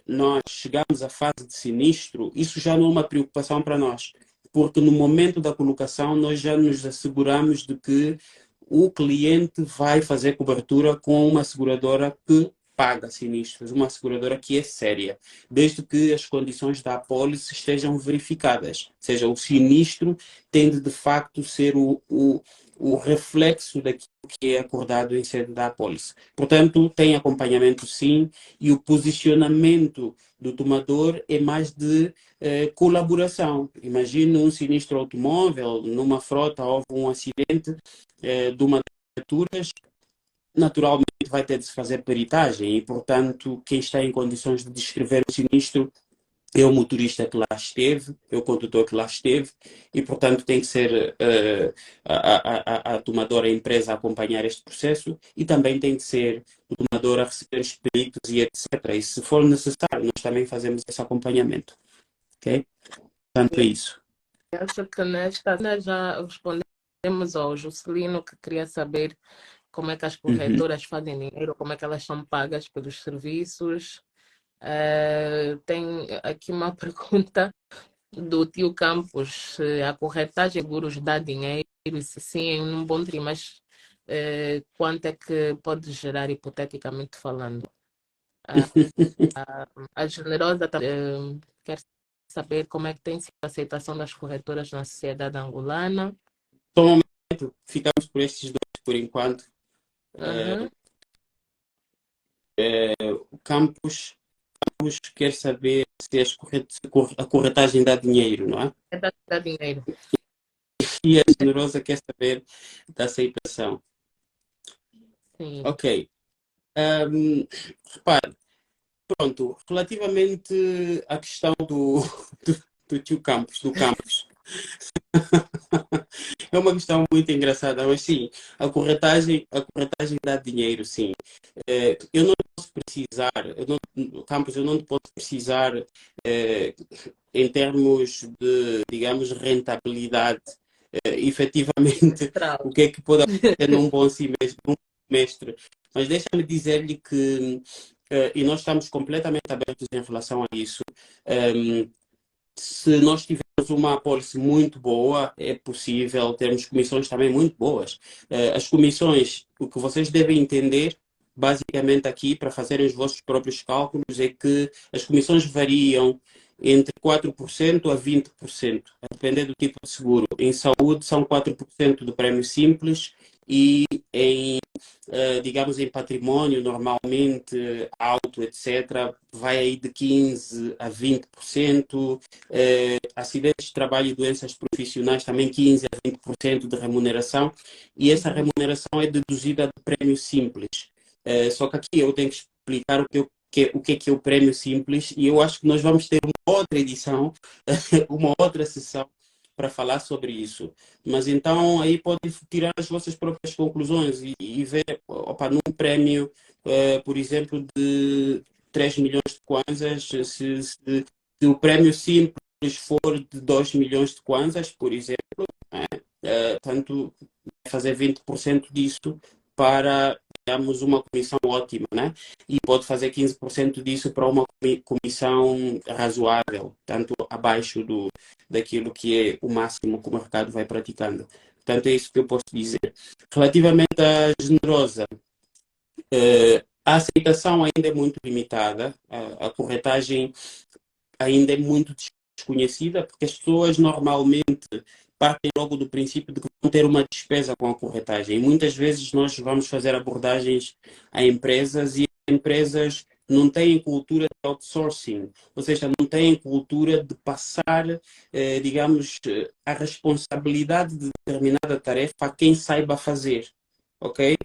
[SPEAKER 2] nós chegamos à fase de sinistro, isso já não é uma preocupação para nós, porque no momento da colocação nós já nos asseguramos de que o cliente vai fazer cobertura com uma seguradora que paga sinistros, uma seguradora que é séria, desde que as condições da apólice estejam verificadas. Ou seja, o sinistro tem de facto ser o reflexo daquilo que é acordado em sede da apólice. Portanto, tem acompanhamento sim, e o posicionamento do tomador é mais de colaboração. Imagine um sinistro automóvel, numa frota houve um acidente de uma das viaturas, naturalmente vai ter de se fazer peritagem e, portanto, quem está em condições de descrever o sinistro é o motorista que lá esteve, é o condutor que lá esteve e, portanto, tem que ser a tomadora, a empresa a acompanhar este processo e também tem que ser o tomador a receber os peritos e etc. E, se for necessário, nós também fazemos esse acompanhamento. Ok? Portanto, é isso.
[SPEAKER 1] acho que nesta nós já respondemos ao Juscelino, que queria saber como é que as
[SPEAKER 2] Uhum.
[SPEAKER 1] corretoras fazem dinheiro, como é que elas são pagas pelos serviços. Tem aqui uma pergunta do tio Campos: se a corretagem de seguros dá dinheiro, e se sim, em um bom trimestre, quanto é que pode gerar, hipoteticamente falando? Ah, a Generosa também quer saber como é que tem sido a aceitação das corretoras na sociedade angolana.
[SPEAKER 2] Só um momento, ficamos por estes dois por enquanto.
[SPEAKER 1] Uhum.
[SPEAKER 2] O Campos quer saber se a corretagem dá dinheiro, não é?
[SPEAKER 1] É dá dinheiro.
[SPEAKER 2] E a Generosa quer saber da aceitação.
[SPEAKER 1] Sim.
[SPEAKER 2] Ok. Repare, pronto, relativamente à questão do tio Campos, do Campos, é uma questão muito engraçada, mas sim, a corretagem dá dinheiro, sim. Eu não posso precisar, Campos, eu não posso precisar em termos de, digamos, rentabilidade, efetivamente,
[SPEAKER 1] Astral.
[SPEAKER 2] o que é que pode acontecer num bom semestre, mas deixa-me dizer-lhe que, e nós estamos completamente abertos em relação a isso, se nós tivermos uma apólice muito boa, é possível termos comissões também muito boas. As comissões, o que vocês devem entender, basicamente aqui, para fazerem os vossos próprios cálculos, é que as comissões variam entre 4% a 20%, a depender do tipo de seguro. Em saúde, são 4% do prémio simples e digamos, em património, normalmente alto, etc., vai aí de 15% a 20%. Acidentes de trabalho e doenças profissionais, também 15% a 20% de remuneração. E essa
[SPEAKER 1] Uhum.
[SPEAKER 2] remuneração é deduzida do prémio simples. Só que aqui eu tenho que explicar o que é o prémio simples, e eu acho que nós vamos ter uma outra edição, uma outra sessão para falar sobre isso. Mas então aí podem tirar as vossas próprias conclusões e ver, opa, num prémio, por exemplo, de 3 milhões de kwanzas, se o prémio simples for de 2 milhões de kwanzas, por exemplo, né, tanto fazer 20% disso para, digamos, uma comissão ótima, né? E pode fazer 15% disso para uma comissão razoável, tanto abaixo daquilo que é o máximo que o mercado vai praticando. Portanto, é isso que eu posso dizer. Relativamente à generosa, a aceitação ainda é muito limitada, a corretagem ainda é muito desconhecida, porque as pessoas normalmente partem logo do princípio de que vão ter uma despesa com a corretagem. E muitas vezes nós vamos fazer abordagens a empresas e as empresas não têm cultura de outsourcing, ou seja, não têm cultura de passar, digamos, a responsabilidade de determinada tarefa a quem saiba fazer, ok?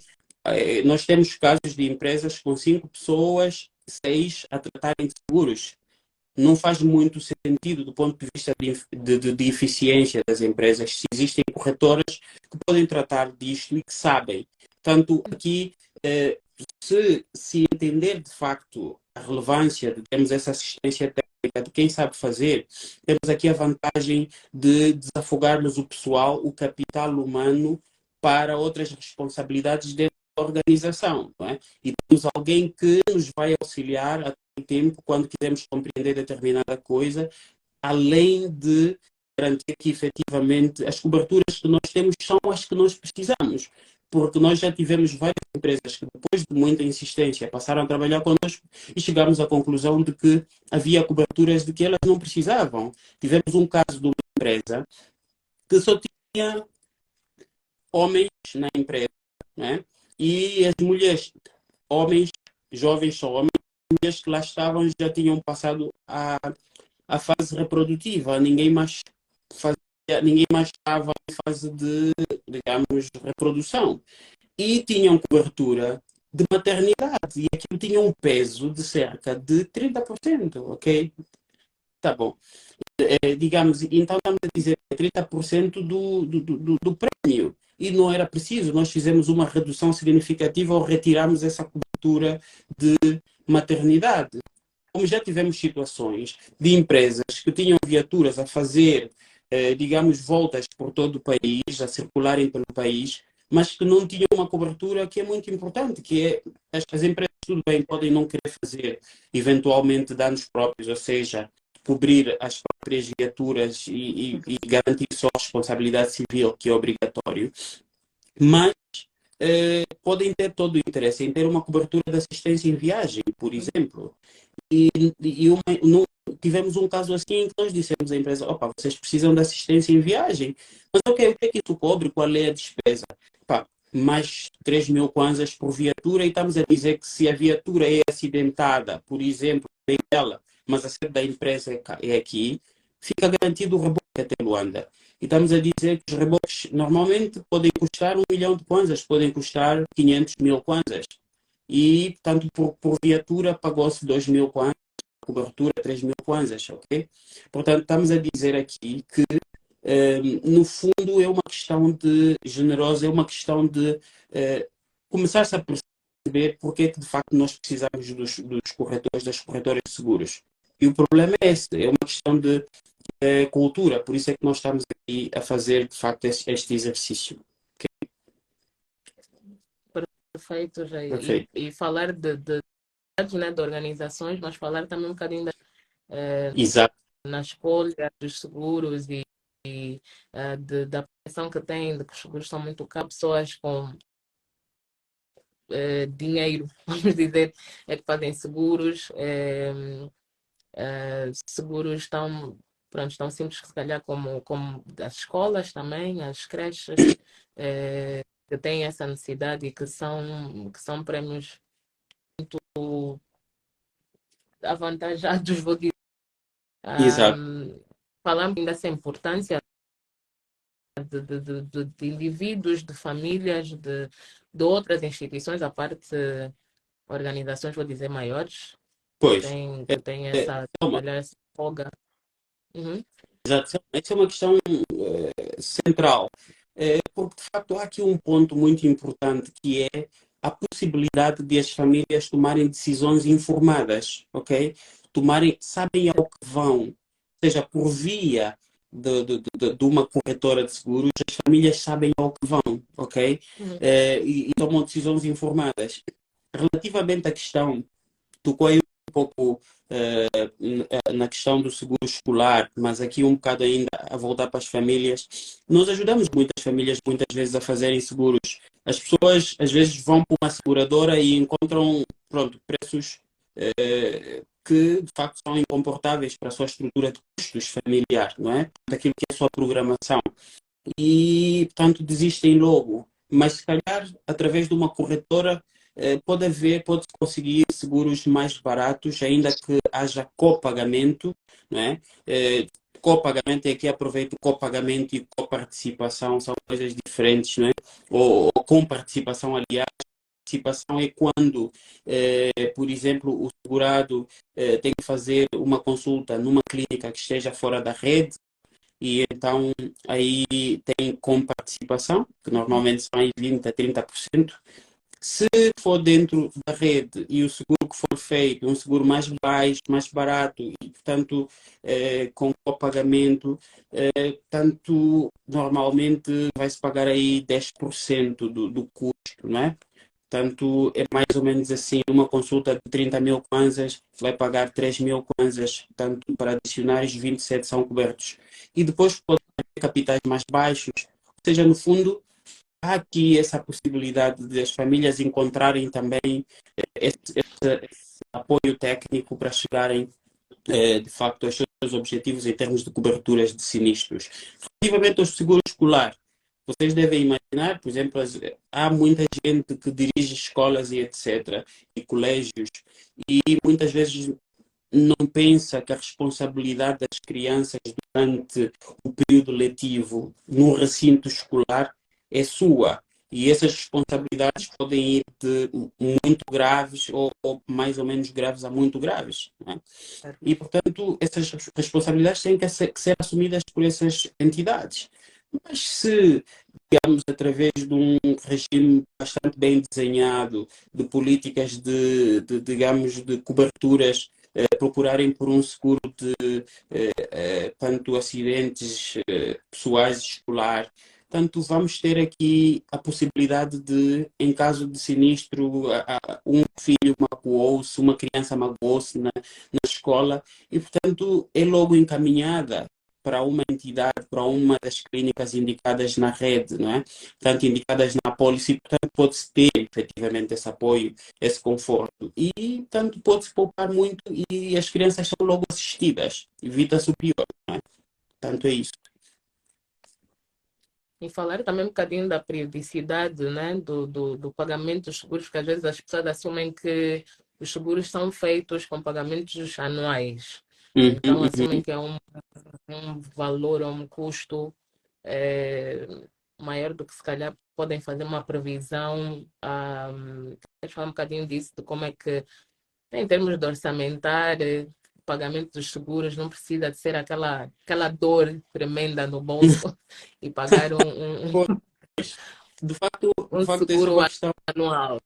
[SPEAKER 2] Nós temos casos de empresas com 5 pessoas, 6 a tratarem de seguros. Não faz muito sentido do ponto de vista de eficiência das empresas, se existem corretoras que podem tratar disto e que sabem. Tanto aqui, se entender de facto a relevância de termos essa assistência técnica de quem sabe fazer, temos aqui a vantagem de desafogarmos o pessoal, o capital humano, para outras responsabilidades dentro da organização, não é? E temos alguém que nos vai auxiliar a tempo quando quisermos compreender determinada coisa, além de garantir que efetivamente as coberturas que nós temos são as que nós precisamos. Porque nós já tivemos várias empresas que, depois de muita insistência, passaram a trabalhar connosco e chegamos à conclusão de que havia coberturas de que elas não precisavam. Tivemos um caso de uma empresa que só tinha homens na empresa, né? E as mulheres, homens, jovens só homens, mulheres que lá estavam já tinham passado a fase reprodutiva, ninguém mais estava em fase de, digamos, reprodução. E tinham cobertura de maternidade, e aquilo tinha um peso de cerca de 30%, ok? Tá bom. Digamos, então estamos a dizer 30% do prémio. E não era preciso, nós fizemos uma redução significativa ao retirarmos essa cobertura de maternidade. Como já tivemos situações de empresas que tinham viaturas a fazer digamos, voltas por todo o país, a circularem pelo país, mas que não tinham uma cobertura que é muito importante, que é as empresas, tudo bem, podem não querer fazer eventualmente danos próprios, ou seja, cobrir as próprias viaturas e garantir só a responsabilidade civil, que é obrigatório, mas podem ter todo o interesse em ter uma cobertura de assistência em viagem, por exemplo. Tivemos um caso assim em que nós dissemos à empresa: opa, vocês precisam de assistência em viagem, mas ok, o que é que isso cobre? Qual é a despesa? Pá, mais 3.000 kwanzas por viatura, e estamos a dizer que se a viatura é acidentada, por exemplo, é ela, mas a sede da empresa é aqui, fica garantido o reboque até Luanda. E estamos a dizer que os reboques normalmente podem custar 1 milhão de kwanzas, podem custar 500.000 kwanzas. E, portanto, por viatura pagou-se 2.000 kwanzas, cobertura 3.000 kwanzas, ok? Portanto, estamos a dizer aqui que, no fundo, é uma questão de generosa, é uma questão de começar-se a perceber porque é que, de facto, nós precisamos dos corretores, das corretoras de seguros. E o problema é esse, é uma questão de cultura, por isso é que nós estamos aqui a fazer, de facto, este exercício.
[SPEAKER 1] Perfeito, já.
[SPEAKER 2] Perfeito.
[SPEAKER 1] E falar né, de organizações, mas falar também um bocadinho
[SPEAKER 2] Exato.
[SPEAKER 1] na escolha dos seguros e da pressão que tem, de que os seguros são muito caros, pessoas com dinheiro, vamos dizer, é que fazem seguros. Seguros tão, pronto, tão simples que se calhar como as escolas também, as creches, que têm essa necessidade e que são prêmios avantajados, vou dizer.
[SPEAKER 2] Exato.
[SPEAKER 1] Falando dessa importância de indivíduos, de famílias, de outras instituições, a parte organizações, vou dizer, maiores, que
[SPEAKER 2] Pois.
[SPEAKER 1] têm, que têm
[SPEAKER 2] É,
[SPEAKER 1] essa, se
[SPEAKER 2] calma.
[SPEAKER 1] calhar, essa folga. Uhum.
[SPEAKER 2] Exato. Essa é uma questão central, porque de facto há aqui um ponto muito importante que é a possibilidade de as famílias tomarem decisões informadas, ok? Sabem ao que vão, seja por via de uma corretora de seguros, as famílias sabem ao que vão, ok?
[SPEAKER 1] Uhum.
[SPEAKER 2] E tomam decisões informadas. Relativamente à questão, tocou aí um pouco na questão do seguro escolar, mas aqui um bocado ainda a voltar para as famílias. Nós ajudamos muitas famílias muitas vezes a fazerem seguros. As pessoas às vezes vão para uma seguradora e encontram, pronto, preços que de facto são incomportáveis para a sua estrutura de custos familiar, não é? Daquilo que é a sua programação. E, portanto, desistem logo. Mas, se calhar, através de uma corretora, pode-se conseguir seguros mais baratos, ainda que haja copagamento, não é? Copagamento é que aproveito copagamento e coparticipação, são coisas diferentes, não é? Ou com participação, aliás. Participação é quando, por exemplo, o segurado tem que fazer uma consulta numa clínica que esteja fora da rede, e então aí tem com participação, que normalmente são aí 20% a 30%. Se for dentro da rede e o seguro que for feito, um seguro mais baixo, mais barato e, portanto, com copagamento, tanto normalmente vai-se pagar aí 10% do custo, não é? Portanto, é mais ou menos assim, uma consulta de 30.000 kwanzas vai pagar 3.000 kwanzas, portanto, para adicionais 27 são cobertos. E depois pode ter capitais mais baixos, ou seja, no fundo, há aqui essa possibilidade de as famílias encontrarem também esse apoio técnico para chegarem, de facto, aos seus objetivos em termos de coberturas de sinistros. Relativamente ao seguro escolar, vocês devem imaginar, por exemplo, há muita gente que dirige escolas e etc., e colégios, e muitas vezes não pensa que a responsabilidade das crianças durante o período letivo no recinto escolar é sua. E essas responsabilidades podem ir de muito graves ou mais ou menos graves a muito graves. Não é? E, portanto, essas responsabilidades têm que ser assumidas por essas entidades. Mas se, digamos, através de um regime bastante bem desenhado, de políticas digamos, de coberturas procurarem por um seguro de tanto acidentes pessoais, escolar. Portanto, vamos ter aqui a possibilidade de, em caso de sinistro, um filho magoou-se, uma criança magoou-se na escola, e, portanto, é logo encaminhada para uma entidade, para uma das clínicas indicadas na rede, não é? Portanto, indicadas na apólice, portanto, pode-se ter efetivamente esse apoio, esse conforto. E, portanto, pode-se poupar muito e as crianças são logo assistidas. Evita-se o pior, não é? Portanto, é isso.
[SPEAKER 1] E falar também um bocadinho da periodicidade, né, do pagamento dos seguros, porque às vezes as pessoas assumem que os seguros são feitos com pagamentos anuais.
[SPEAKER 2] Uhum,
[SPEAKER 1] Então, assumem
[SPEAKER 2] uhum.
[SPEAKER 1] que é um valor, um custo eh, maior do que se calhar podem fazer uma previsão. Queres falar um bocadinho disso, de como é que, em termos de orçamentar, o pagamento dos seguros não precisa de ser aquela dor tremenda no bolso e pagar
[SPEAKER 2] Pois, de
[SPEAKER 1] um
[SPEAKER 2] facto, essa é
[SPEAKER 1] seguro
[SPEAKER 2] uma questão.
[SPEAKER 1] anual.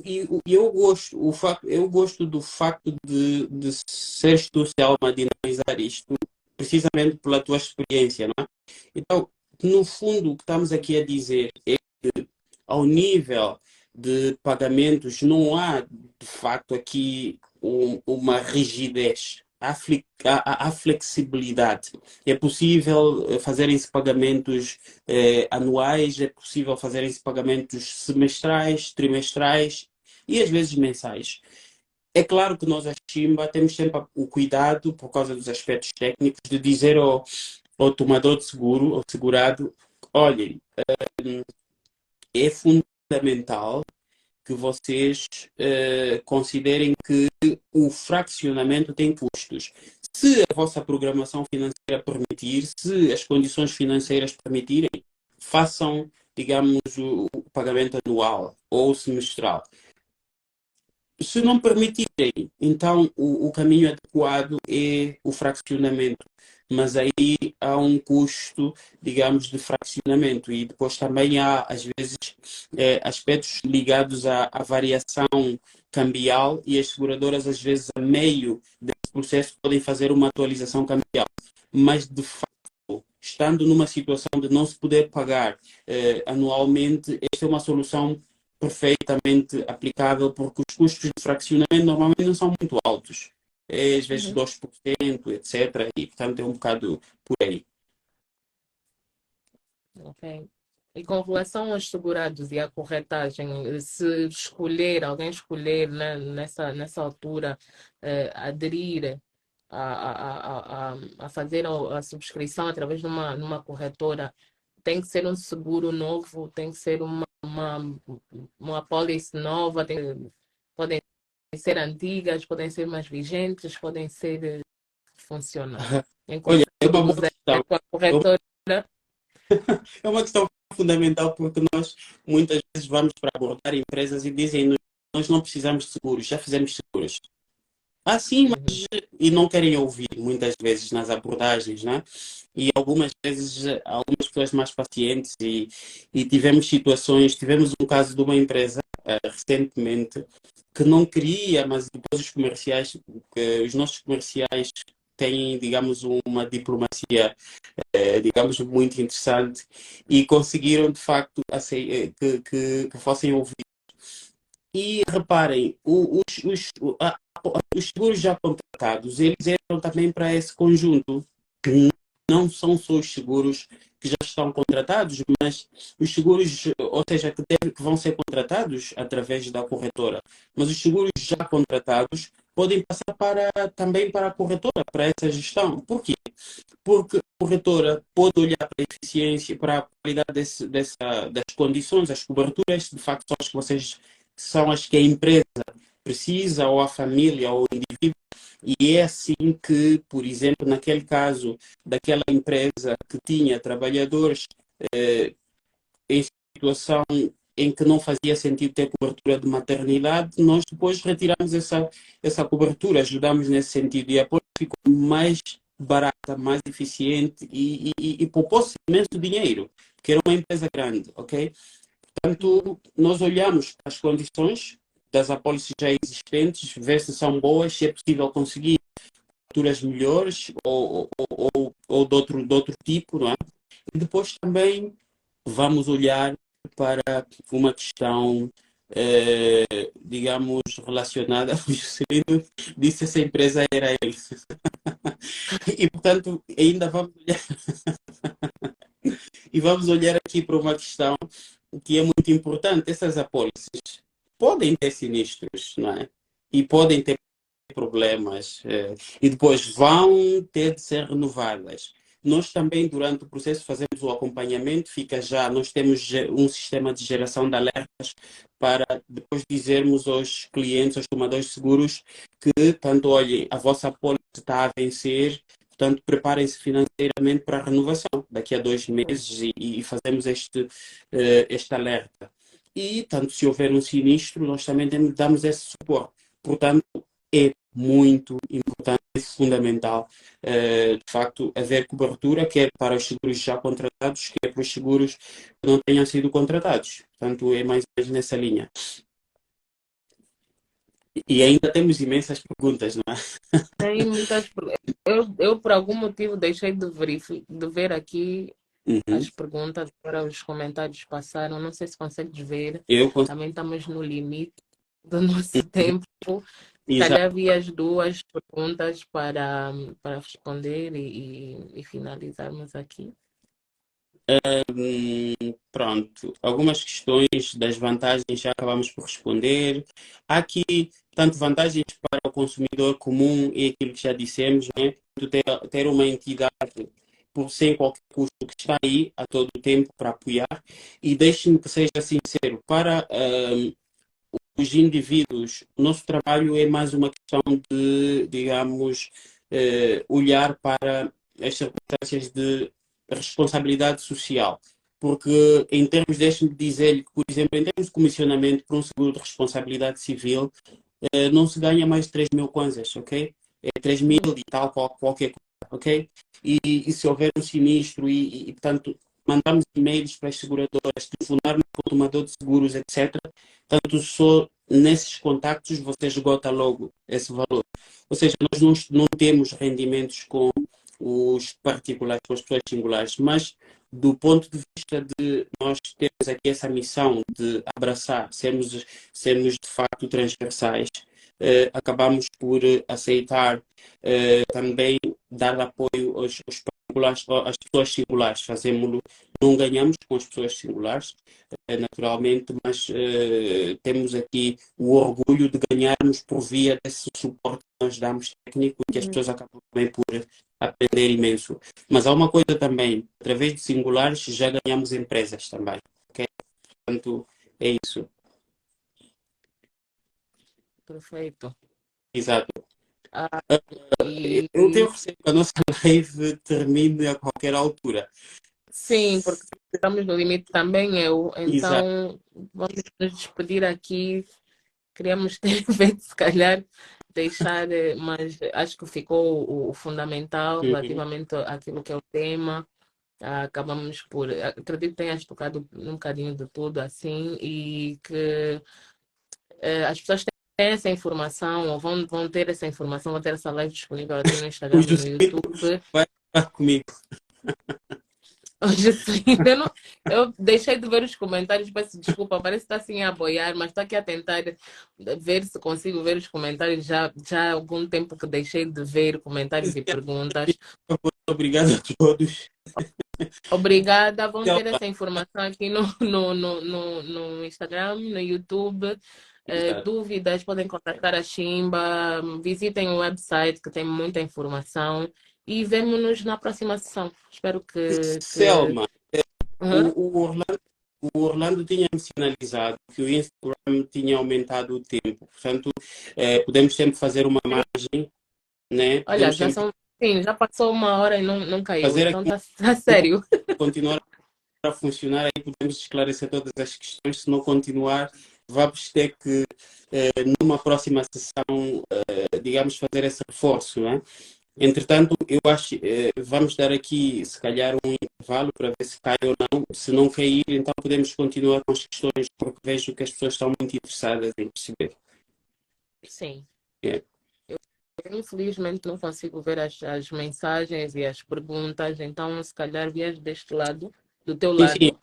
[SPEAKER 2] E eu gosto, eu gosto do facto de seres tu, Selma, de analisar isto, precisamente pela tua experiência, não é? Então, no fundo, o que estamos aqui a dizer é que, ao nível de pagamentos, não há, de facto, aqui uma rigidez. Há flexibilidade. É possível fazerem-se pagamentos anuais, é possível fazerem-se pagamentos semestrais, trimestrais e às vezes mensais. É claro que nós, a Chimba, temos sempre o cuidado, por causa dos aspectos técnicos, de dizer ao tomador de seguro, ao segurado, olhem, é fundamental que vocês considerem que o fraccionamento tem custos. Se a vossa programação financeira permitir, se as condições financeiras permitirem, façam, digamos, o pagamento anual ou semestral. Se não permitirem, então o caminho adequado é o fraccionamento. Mas aí há um custo, digamos, de fraccionamento. E depois também há, às vezes, aspectos ligados à variação cambial e as seguradoras, às vezes, a meio desse processo, podem fazer uma atualização cambial. Mas, de facto, estando numa situação de não se poder pagar anualmente, esta é uma solução perfeitamente aplicável, porque os custos de fraccionamento normalmente não são muito altos. É, às vezes
[SPEAKER 1] Uhum.
[SPEAKER 2] 2%, etc. E, portanto, é um bocado por aí.
[SPEAKER 1] Ok. E com relação aos segurados e à corretagem, se escolher, alguém escolher, né, nessa altura, aderir a fazer a subscrição através de numa corretora, tem que ser um seguro novo, tem que ser uma apólice nova, podem ser antigas, podem ser mais vigentes, podem ser funciona. Em
[SPEAKER 2] Olha, é
[SPEAKER 1] conceito
[SPEAKER 2] uma
[SPEAKER 1] do
[SPEAKER 2] boa
[SPEAKER 1] zero,
[SPEAKER 2] questão.
[SPEAKER 1] com a corretora.
[SPEAKER 2] É uma questão fundamental porque nós muitas vezes vamos para abordar empresas e dizem nós não precisamos de seguros, já fizemos seguros. Ah, sim,
[SPEAKER 1] Uhum.
[SPEAKER 2] mas e não querem ouvir muitas vezes nas abordagens, né? E algumas vezes algumas pessoas mais pacientes e tivemos um caso de uma empresa recentemente que não queria, mas depois os nossos comerciais têm, digamos, uma diplomacia digamos, muito interessante e conseguiram, de facto, que fossem ouvidos. E reparem, os seguros já contratados, eles entram também para esse conjunto, que não são só os seguros que já estão contratados, mas os seguros, ou seja, que vão ser contratados através da corretora. Mas os seguros já contratados podem passar também para a corretora, para essa gestão. Por quê? Porque a corretora pode olhar para a eficiência, para a qualidade das condições, as coberturas, de facto, são as que a empresa precisa, ou a família, ou o indivíduo. E é assim que, por exemplo, naquele caso daquela empresa que tinha trabalhadores em situação em que não fazia sentido ter cobertura de maternidade, nós depois retiramos essa cobertura, ajudamos nesse sentido e a polícia ficou mais barata, mais eficiente e poupou-se imenso dinheiro, porque era uma empresa grande, ok? Portanto, nós olhamos as condições, das apólices já existentes, ver se são boas, se é possível conseguir coberturas melhores ou de outro tipo, não é? E depois também vamos olhar para uma questão, digamos, relacionada. O Juscelino disse essa empresa era ele. E, portanto, ainda vamos olhar, e vamos olhar aqui para uma questão que é muito importante. Essas apólices podem ter sinistros, não é? E podem ter problemas, e depois vão ter de ser renovadas. Nós também, durante o processo, fazemos o acompanhamento, fica já, nós temos um sistema de geração de alertas para depois dizermos aos clientes, aos tomadores de seguros, que, tanto, olhem, a vossa apólice está a vencer, portanto, preparem-se financeiramente para a renovação, daqui a 2 meses, e fazemos este alerta. E, tanto se houver um sinistro, nós também damos esse suporte. Portanto, é muito importante, é fundamental, de facto, haver cobertura, quer para os seguros já contratados, quer para os seguros que não tenham sido contratados. Portanto, é mais ou menos nessa linha. E ainda temos imensas perguntas, não é?
[SPEAKER 1] Tem muitas. Eu, por algum motivo, deixei de ver aqui
[SPEAKER 2] Uhum.
[SPEAKER 1] as perguntas, agora os comentários passaram. Não sei se consegues ver.
[SPEAKER 2] Eu consigo.
[SPEAKER 1] Também estamos no limite do nosso tempo. Se
[SPEAKER 2] Exato.
[SPEAKER 1] calhar havia as duas perguntas para responder e finalizarmos aqui.
[SPEAKER 2] Pronto, algumas questões das vantagens já acabamos por responder. Há aqui, tanto vantagens para o consumidor comum e aquilo que já dissemos, né? Ter uma entidade sem qualquer custo que está aí a todo o tempo para apoiar. E deixe-me que seja sincero, para os indivíduos, o nosso trabalho é mais uma questão de, digamos, olhar para as circunstâncias de responsabilidade social. Porque, em termos, deixe-me dizer-lhe que, por exemplo, em termos de comissionamento por um seguro de responsabilidade civil, não se ganha mais de 3.000 kwanzas, ok? É 3.000 e tal, qualquer coisa, ok? E se houver um sinistro portanto, mandamos e-mails para as seguradoras, telefonarmos com o tomador de seguros, etc. Portanto, só nesses contactos você esgota logo esse valor. Ou seja, nós não temos rendimentos com os particulares, com as pessoas singulares, mas do ponto de vista de nós termos aqui essa missão de abraçar, sermos de facto transversais, acabamos por aceitar também dar apoio aos particulares, às pessoas singulares. Fazemos-lo, não ganhamos com as pessoas singulares, naturalmente, mas temos aqui o orgulho de ganharmos por via desse suporte que nós damos técnico e que as pessoas acabam também por aprender imenso. Mas há uma coisa também, através de singulares já ganhamos empresas também, ok? Portanto, é isso.
[SPEAKER 1] Perfeito.
[SPEAKER 2] Exato.
[SPEAKER 1] Ah,
[SPEAKER 2] Eu tenho receio que a nossa live termine a qualquer altura.
[SPEAKER 1] sim, porque estamos no limite também eu.
[SPEAKER 2] Exato.
[SPEAKER 1] Então, vamos nos despedir aqui. Queríamos ter feito, se calhar, deixar, mas acho que ficou o fundamental
[SPEAKER 2] Uhum.
[SPEAKER 1] relativamente àquilo que é o tema. Acabamos por. Acredito que tenhas tocado um bocadinho de tudo assim e que as pessoas têm essa informação ou vão ter essa informação, vão ter essa live disponível aqui no
[SPEAKER 2] O
[SPEAKER 1] Instagram e no
[SPEAKER 2] Juscelino
[SPEAKER 1] YouTube.
[SPEAKER 2] vai estar comigo.
[SPEAKER 1] Hoje sim, eu deixei de ver os comentários, peço desculpa, parece que está assim a boiar, mas estou aqui a tentar ver se consigo ver os comentários. Já há algum tempo que deixei de ver comentários e perguntas.
[SPEAKER 2] Obrigado a todos.
[SPEAKER 1] Obrigada, vão ter essa informação aqui no Instagram, no YouTube.
[SPEAKER 2] Exato.
[SPEAKER 1] Dúvidas, podem contactar a Chimba, visitem o website que tem muita informação e vemo-nos na próxima sessão. Espero que...
[SPEAKER 2] Selma,
[SPEAKER 1] Uhum.
[SPEAKER 2] o Orlando tinha-me sinalizado que o Instagram tinha aumentado o tempo. Portanto, podemos sempre fazer uma margem, né?
[SPEAKER 1] Olha,
[SPEAKER 2] Podemos sempre
[SPEAKER 1] sim, já passou uma hora e não caiu,
[SPEAKER 2] fazer
[SPEAKER 1] então
[SPEAKER 2] aqui
[SPEAKER 1] tá sério.
[SPEAKER 2] continuar a funcionar, aí podemos esclarecer todas as questões. Se não continuar, vamos ter que, eh, numa próxima sessão, digamos, fazer esse reforço, não é? Entretanto, eu acho, vamos dar aqui, se calhar, um intervalo para ver se cai ou não. Se não cair, então podemos continuar com as questões, porque vejo que as pessoas estão muito interessadas em perceber.
[SPEAKER 1] Sim.
[SPEAKER 2] É.
[SPEAKER 1] Eu, infelizmente, não consigo ver as mensagens e as perguntas, então, se calhar, vies deste lado, do teu
[SPEAKER 2] Sim, sim,
[SPEAKER 1] lado.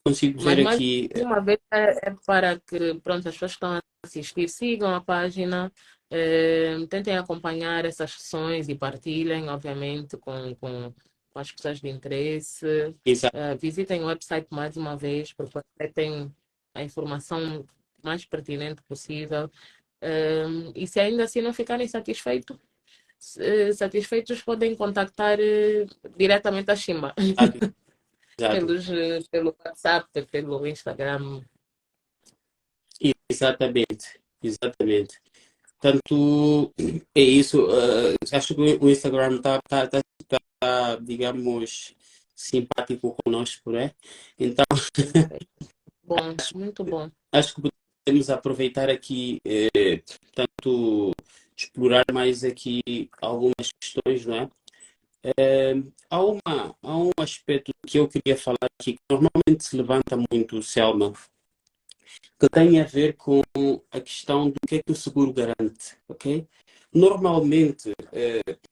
[SPEAKER 2] consigo
[SPEAKER 1] Mas,
[SPEAKER 2] ver
[SPEAKER 1] mais
[SPEAKER 2] aqui.
[SPEAKER 1] uma vez, é para que, pronto, as pessoas que estão a assistir sigam a página, tentem acompanhar essas sessões e partilhem, obviamente, com as pessoas de interesse.
[SPEAKER 2] Exato.
[SPEAKER 1] Visitem o website mais uma vez, porque você tem a informação mais pertinente possível. E se ainda assim não ficarem satisfeitos, podem contactar diretamente a Shimba,
[SPEAKER 2] Exato.
[SPEAKER 1] pelo WhatsApp, pelo Instagram.
[SPEAKER 2] Exatamente. Exatamente. Tanto é isso. Acho que o Instagram está, digamos, simpático conosco, né? Então,
[SPEAKER 1] Perfeito. Bom, muito bom.
[SPEAKER 2] acho que podemos aproveitar aqui, tanto explorar mais aqui algumas questões, não é? Há um aspecto que eu queria falar aqui, que normalmente se levanta muito, Selma, que tem a ver com a questão do que é que o seguro garante, ok? Normalmente,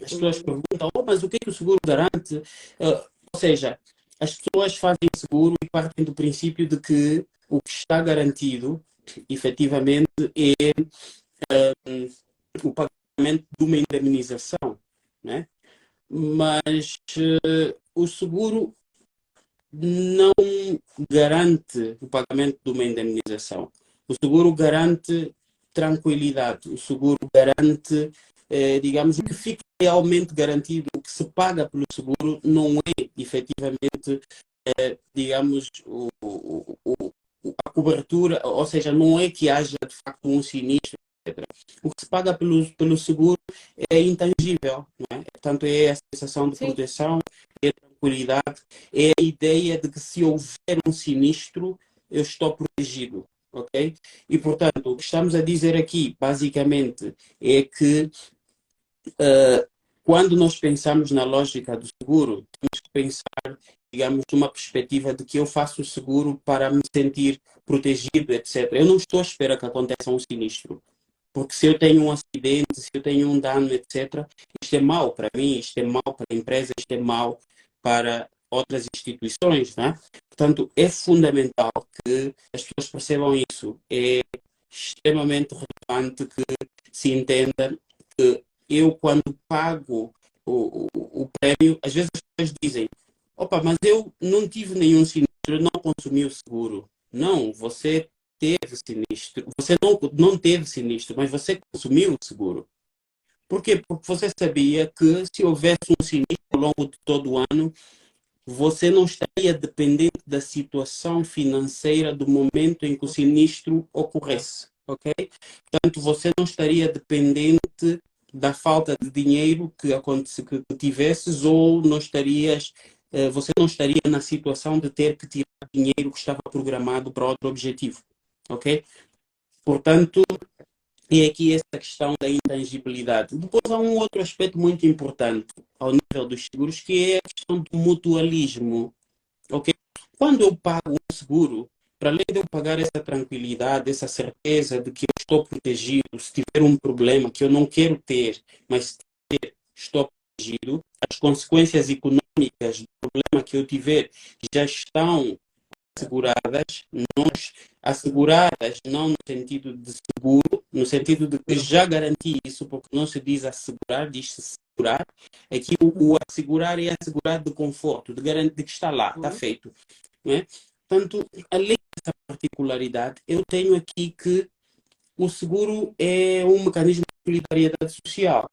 [SPEAKER 2] as pessoas
[SPEAKER 1] Uhum.
[SPEAKER 2] perguntam, oh, mas o que é que o seguro garante? Ou seja, as pessoas fazem seguro e partem do princípio de que o que está garantido, efetivamente, é o pagamento de uma indemnização, né? Mas o seguro não garante o pagamento de uma indemnização. O seguro garante tranquilidade. O seguro garante, digamos, o que fica realmente garantido, o que se paga pelo seguro não é efetivamente, digamos, a cobertura, ou seja, não é que haja de facto um sinistro, etc. O que se paga pelo seguro é intangível, não é? Portanto, é a sensação de
[SPEAKER 1] Sim,
[SPEAKER 2] proteção, é a tranquilidade, é a ideia de que se houver um sinistro, eu estou protegido, ok? E, portanto, o que estamos a dizer aqui, basicamente, é que quando nós pensamos na lógica do seguro, temos que pensar, digamos, numa perspectiva de que eu faço o seguro para me sentir protegido, etc. Eu não estou à espera que aconteça um sinistro. Porque se eu tenho um acidente, se eu tenho um dano, etc., isto é mau para mim, isto é mau para a empresa, isto é mau para outras instituições, né? Portanto, é fundamental que as pessoas percebam isso. É extremamente relevante que se entenda que eu, quando pago o prémio, às vezes as pessoas dizem: opa, mas eu não tive nenhum sinistro, eu não consumi o seguro. Não, você teve sinistro. Você não teve sinistro, mas você consumiu o seguro. Por quê? Porque você sabia que se houvesse um sinistro ao longo de todo o ano, você não estaria dependente da situação financeira do momento em que o sinistro ocorresse, ok? Portanto, você não estaria dependente da falta de dinheiro que tivesses ou não estarias, você não estaria na situação de ter que tirar dinheiro que estava programado para outro objetivo, ok? Portanto, e aqui essa questão da intangibilidade. Depois há um outro aspecto muito importante ao nível dos seguros, que é a questão do mutualismo. Ok? Quando eu pago um seguro, para além de eu pagar essa tranquilidade, essa certeza de que eu estou protegido, se tiver um problema que eu não quero ter, mas estou protegido, as consequências econômicas do problema que eu tiver já estão asseguradas, asseguradas não no sentido de seguro, no sentido de que já garanti isso, porque não se diz assegurar, diz-se segurar. Aqui o assegurar é assegurar de conforto, de garantir que está lá, está
[SPEAKER 1] uhum.
[SPEAKER 2] feito. Não é? Portanto, além dessa particularidade, eu tenho aqui que o seguro é um mecanismo de solidariedade social.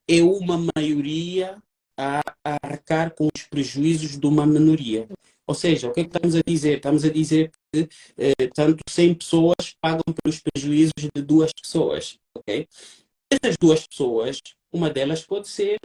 [SPEAKER 2] É uma maioria a arcar com os prejuízos de uma minoria. Ou seja, o que é que estamos a dizer? Estamos a dizer que tanto 100 pessoas pagam pelos prejuízos de duas pessoas. Ok? Essas duas pessoas, uma delas pode ser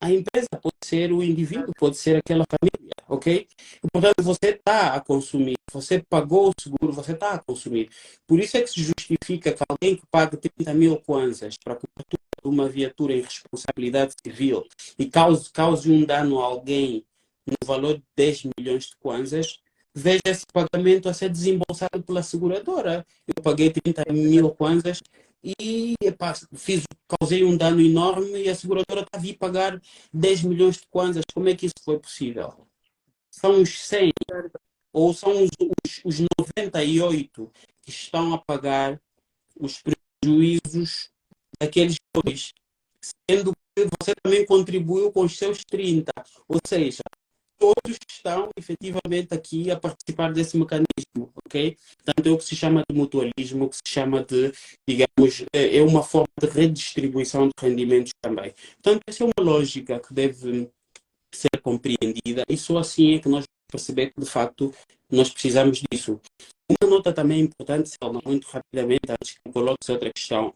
[SPEAKER 2] a empresa, pode ser o indivíduo, pode ser aquela família. Ok? E, portanto, você está a consumir, você pagou o seguro, você está a consumir. Por isso é que se justifica que alguém que pague 30 mil kwanzas para cobertura de uma viatura em responsabilidade civil e cause um dano a alguém no valor de 10 milhões de kwanzas, veja esse pagamento a ser desembolsado pela seguradora. Eu paguei 30 mil kwanzas e epá, causei um dano enorme e a seguradora está a vir pagar 10 milhões de kwanzas. Como é que isso foi possível? São os 100 ou são os 98 que estão a pagar os prejuízos daqueles dois, sendo que você também contribuiu com os seus 30. Ou seja, todos estão efetivamente aqui a participar desse mecanismo, ok? Portanto, é o que se chama de mutualismo, o que se chama de, digamos, é uma forma de redistribuição de rendimentos também. Portanto, essa é uma lógica que deve ser compreendida e só assim é que nós perceber que, de facto, nós precisamos disso. Uma nota também importante, Selma, muito rapidamente, antes que coloque outra questão,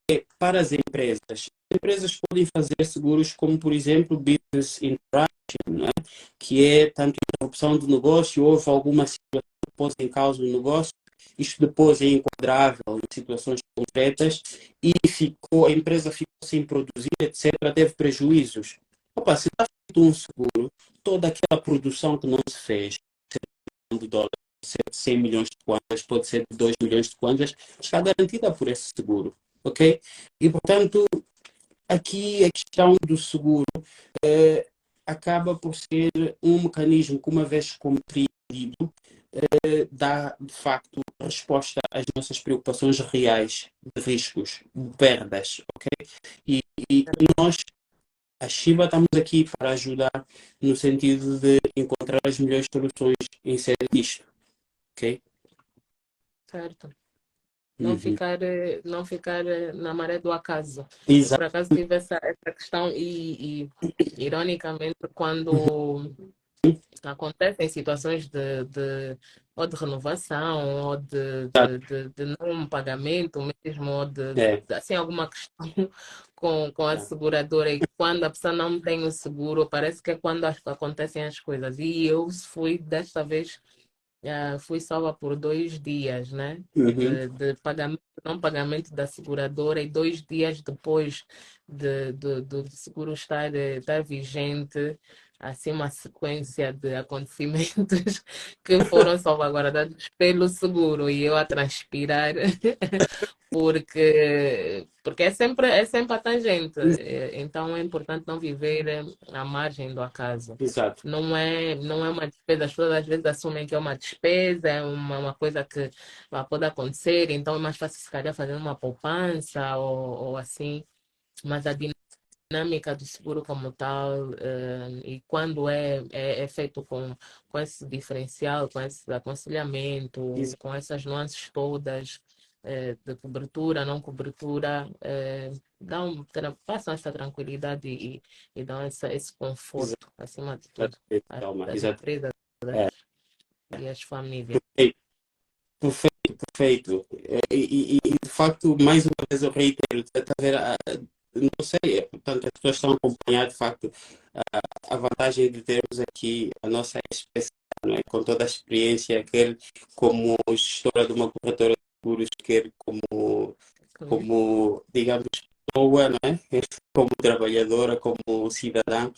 [SPEAKER 2] é para as empresas. As empresas podem fazer seguros como, por exemplo, business interruption, não é? Que é tanto interrupção de negócio, houve alguma situação que pôs em causa o negócio, isto depois é enquadrável em situações concretas e a empresa ficou sem produzir, etc., teve prejuízos. Opa, se está feito um seguro, toda aquela produção que não se fez, de dólares, pode ser de 100 milhões de kwanzas, pode ser de 2 milhões de kwanzas, está garantida por esse seguro, ok? E, portanto, aqui a questão do seguro acaba por ser um mecanismo que, uma vez compreendido, dá, de facto, resposta às nossas preocupações reais de riscos, de perdas, ok? E nós, a Shiba, estamos aqui para ajudar no sentido de encontrar as melhores soluções em série disto, ok?
[SPEAKER 1] Certo.
[SPEAKER 2] Uhum.
[SPEAKER 1] Não ficar na maré do acaso. Eu,
[SPEAKER 2] Exato.
[SPEAKER 1] por acaso, tive essa questão ironicamente, quando acontecem situações ou de renovação, ou de não pagamento mesmo, ou
[SPEAKER 2] É,
[SPEAKER 1] assim, alguma questão com a seguradora, e quando a pessoa não tem o seguro, parece que é quando acontecem as coisas. E eu fui, desta vez, fui salva por 2 dias, né?
[SPEAKER 2] uhum.
[SPEAKER 1] De pagamento, não pagamento da seguradora, e 2 dias depois do seguro estar vigente, assim, uma sequência de acontecimentos que foram salvaguardados pelo seguro, e eu a transpirar porque é sempre a tangente. Então é importante não viver à margem do acaso.
[SPEAKER 2] Exato.
[SPEAKER 1] Não é uma despesa. As pessoas às vezes assumem que é uma despesa, é uma coisa que pode acontecer, então é mais fácil se calhar fazer uma poupança ou assim, mas a dinâmica do seguro como tal, e quando é feito com esse diferencial, com esse aconselhamento,
[SPEAKER 2] Exato.
[SPEAKER 1] com essas nuances todas, de cobertura, não cobertura, passam essa tranquilidade e dão esse conforto, acima de tudo,
[SPEAKER 2] Exatamente, Thelma.
[SPEAKER 1] das
[SPEAKER 2] Exato.
[SPEAKER 1] empresas
[SPEAKER 2] É.
[SPEAKER 1] e as famílias.
[SPEAKER 2] Perfeito, perfeito. De facto, mais uma vez eu reitero, está a ver, não sei, portanto, as pessoas estão a acompanhar, de facto, a vantagem de termos aqui a nossa espécie, não é? Com toda a experiência, quer como gestora de uma corretora de seguros, quer como, digamos, pessoa, não é? Como trabalhadora, como cidadã,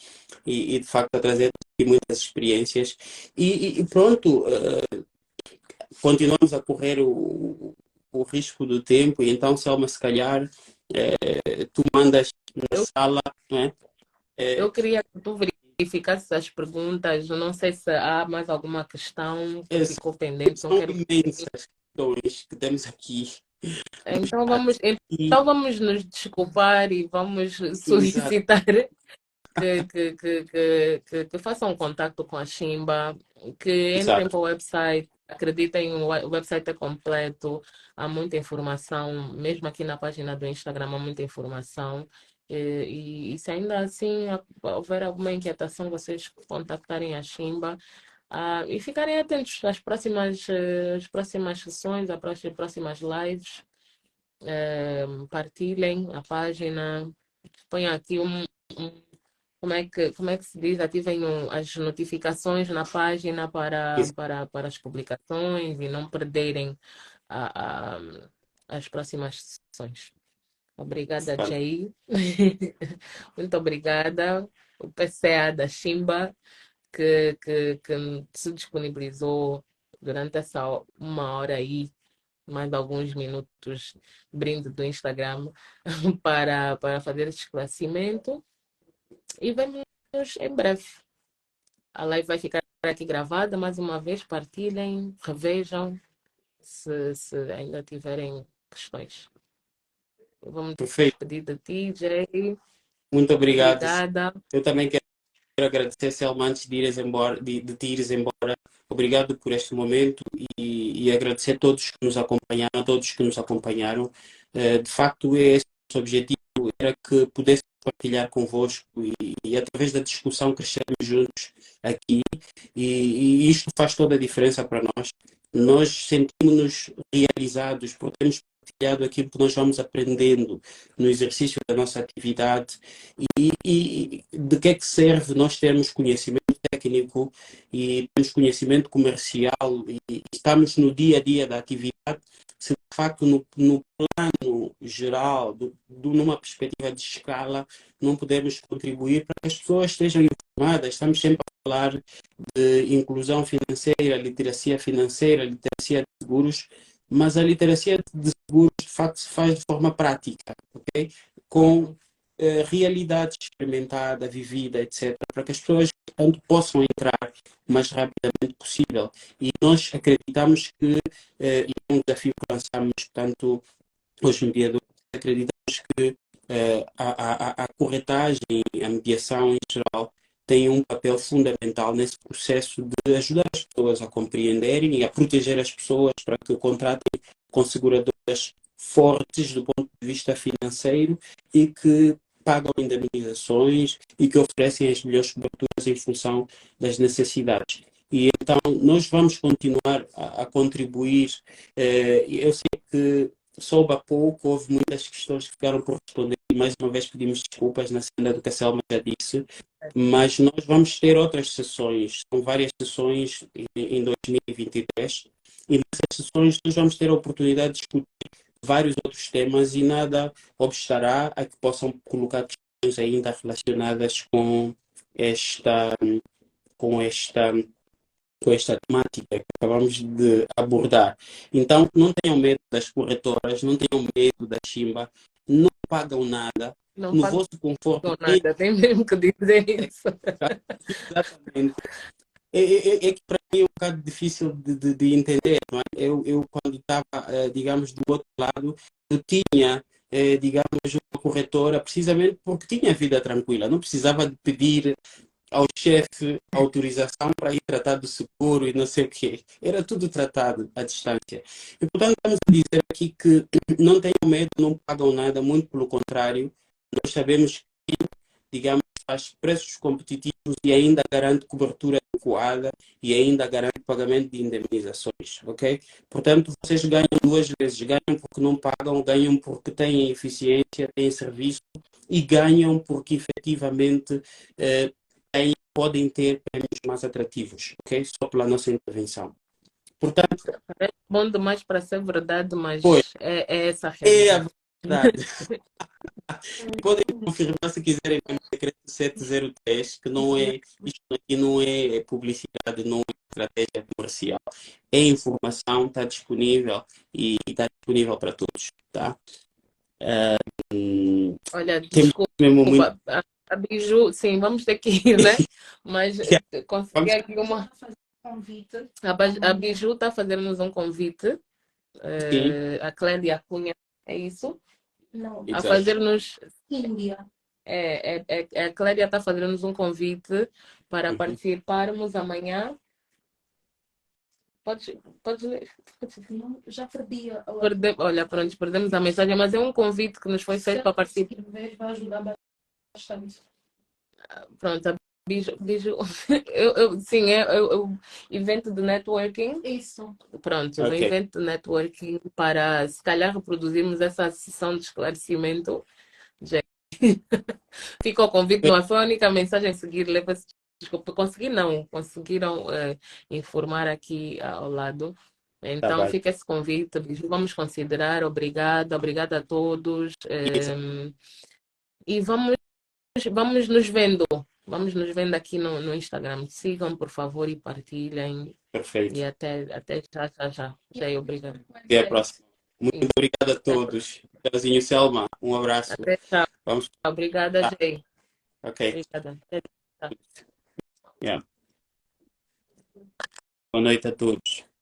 [SPEAKER 2] de facto a trazer aqui muitas experiências. E pronto, continuamos a correr o risco do tempo, e então, Selma, se calhar, tu mandas na
[SPEAKER 1] Eu,
[SPEAKER 2] sala, não é?
[SPEAKER 1] eu queria que tu verificasses as perguntas. Eu não sei se há mais alguma questão que
[SPEAKER 2] São,
[SPEAKER 1] ficou pendente. Não
[SPEAKER 2] são
[SPEAKER 1] quero.
[SPEAKER 2] imensas questões que temos aqui.
[SPEAKER 1] Então vamos,
[SPEAKER 2] E,
[SPEAKER 1] então vamos nos desculpar e vamos
[SPEAKER 2] exato,
[SPEAKER 1] solicitar que façam um contato com a Chimba, que entrem
[SPEAKER 2] exato.
[SPEAKER 1] para o website. Acreditem, o website é completo, há muita informação, mesmo aqui na página do Instagram há muita informação. E se ainda assim houver alguma inquietação, vocês contactarem a Chimba. E ficarem atentos às próximas sessões, às próximas lives. Partilhem a página, ponham aqui como é que se diz? Ativem as notificações na página para as publicações e não perderem a- a- as próximas sessões. Obrigada, Jay. Muito obrigada. O PCA da Chimba que se disponibilizou durante essa 1 hora aí, mais alguns minutos, brinde do Instagram, para fazer esse esclarecimento. E vemos em breve. A live vai ficar aqui gravada mais uma vez. Partilhem, revejam, se ainda tiverem questões. Vamos
[SPEAKER 2] Perfeito.
[SPEAKER 1] despedir de ti, Jay.
[SPEAKER 2] Muito obrigado.
[SPEAKER 1] Obrigada.
[SPEAKER 2] Eu também quero agradecer, Selma, antes de ires embora, de te ires embora. Obrigado por este momento e agradecer a todos que nos acompanharam, a todos que nos acompanharam. De facto, esse objetivo era que pudesse partilhar convosco e através da discussão crescermos juntos aqui e isto faz toda a diferença para nós. Nós sentimos-nos realizados por termos partilhado aquilo que nós vamos aprendendo no exercício da nossa atividade e de que é que serve nós termos conhecimento técnico e termos conhecimento comercial e estamos no dia a dia da atividade, se de facto no plano geral, numa perspectiva de escala, não podemos contribuir para que as pessoas estejam informadas. Estamos sempre a falar de inclusão financeira, literacia de seguros, mas a literacia de seguros de facto se faz de forma prática, ok? Com realidade experimentada, vivida, etc., para que as pessoas possam entrar o mais rapidamente possível. E nós acreditamos que, e é um desafio que lançamos, portanto, hoje no dia de hoje, acreditamos que a corretagem, a mediação em geral, tem um papel fundamental nesse processo de ajudar as pessoas a compreenderem e a proteger as pessoas para que contratem com seguradoras fortes do ponto de vista financeiro e que pagam indemnizações e que oferecem as melhores coberturas em função das necessidades. E então nós vamos continuar a contribuir. Eu sei que soube há pouco, houve muitas questões que ficaram por responder e mais uma vez pedimos desculpas na cena do que a Selma já disse, mas nós vamos ter outras sessões, são várias sessões em 2023 e nessas sessões nós vamos ter a oportunidade de discutir vários outros temas e nada obstará a que possam colocar questões ainda relacionadas esta, com esta com esta temática que acabamos de abordar. Então, não tenham medo das corretoras, não tenham medo da chimba, não pagam nada,
[SPEAKER 1] Não
[SPEAKER 2] no
[SPEAKER 1] pagam
[SPEAKER 2] vosso conforto.
[SPEAKER 1] nada, tem mesmo que dizer isso.
[SPEAKER 2] Exatamente. É que para mim é um bocado difícil de entender, não é? Eu quando estava, digamos, do outro lado, eu tinha, digamos, uma corretora precisamente porque tinha vida tranquila, não precisava de pedir ao chefe autorização para ir tratar do seguro e não sei o quê. Era tudo tratado à distância. E, portanto, estamos a dizer aqui que não tenham medo, não pagam nada, muito pelo contrário. Nós sabemos que, digamos, faz preços competitivos e ainda garante cobertura adequada e ainda garante pagamento de indemnizações, ok? Portanto, vocês ganham duas vezes. Ganham porque não pagam, ganham porque têm eficiência, têm serviço e ganham porque efetivamente podem ter prêmios mais atrativos, ok? Só pela nossa intervenção. Portanto,
[SPEAKER 1] Parece bom demais para ser verdade,
[SPEAKER 2] pois,
[SPEAKER 1] mas é essa a
[SPEAKER 2] é a
[SPEAKER 1] realidade.
[SPEAKER 2] verdade. Podem confirmar se quiserem no decreto 703, que não é, isto aqui não é publicidade, não é estratégia comercial. É informação, está disponível e está disponível para todos, tá?
[SPEAKER 1] Olha,
[SPEAKER 2] Temos mesmo muito.
[SPEAKER 1] desculpa, a Biju, sim, vamos ter que ir, né? Mas consegui
[SPEAKER 2] Vamos.
[SPEAKER 1] aqui uma. A Biju está fazendo-nos um convite,
[SPEAKER 2] Sim,
[SPEAKER 1] a Clélia Cunha, é isso?
[SPEAKER 3] Não,
[SPEAKER 1] A
[SPEAKER 2] exato.
[SPEAKER 1] fazer-nos.
[SPEAKER 3] Índia.
[SPEAKER 1] A Clélia está fazendo-nos um convite para
[SPEAKER 2] Uhum.
[SPEAKER 1] participarmos amanhã. Podes ler?
[SPEAKER 3] Não, já perdi a
[SPEAKER 1] Olha, pronto, perdemos a mensagem, mas é um convite que nos foi feito para participar.
[SPEAKER 3] escrever, vai ajudar bastante.
[SPEAKER 1] Pronto, a Biju, sim, o evento de networking.
[SPEAKER 3] Isso.
[SPEAKER 1] Pronto, um
[SPEAKER 2] Ok.
[SPEAKER 1] evento de networking para, se calhar, reproduzirmos essa sessão de esclarecimento. Fica o convite, não foi a única mensagem a seguir, desculpa, consegui não, conseguiram informar aqui ao lado.
[SPEAKER 2] Tá
[SPEAKER 1] Então
[SPEAKER 2] bem.
[SPEAKER 1] fica esse convite, Biju, vamos considerar. Obrigada a todos.
[SPEAKER 2] Isso,
[SPEAKER 1] E vamos nos vendo. Vamos nos vendo aqui no Instagram. Sigam, por favor, e partilhem. E
[SPEAKER 2] perfeito.
[SPEAKER 1] até já. Já, obrigada.
[SPEAKER 2] Até a próxima. Muito
[SPEAKER 1] E
[SPEAKER 2] obrigado a
[SPEAKER 1] até,
[SPEAKER 2] todos. Tchauzinho, Selma. Um abraço.
[SPEAKER 1] até já.
[SPEAKER 2] Vamos.
[SPEAKER 1] Obrigada,
[SPEAKER 2] Tá.
[SPEAKER 1] Jay.
[SPEAKER 2] Ok.
[SPEAKER 1] Obrigada. Até já.
[SPEAKER 2] Yeah. Boa noite a todos.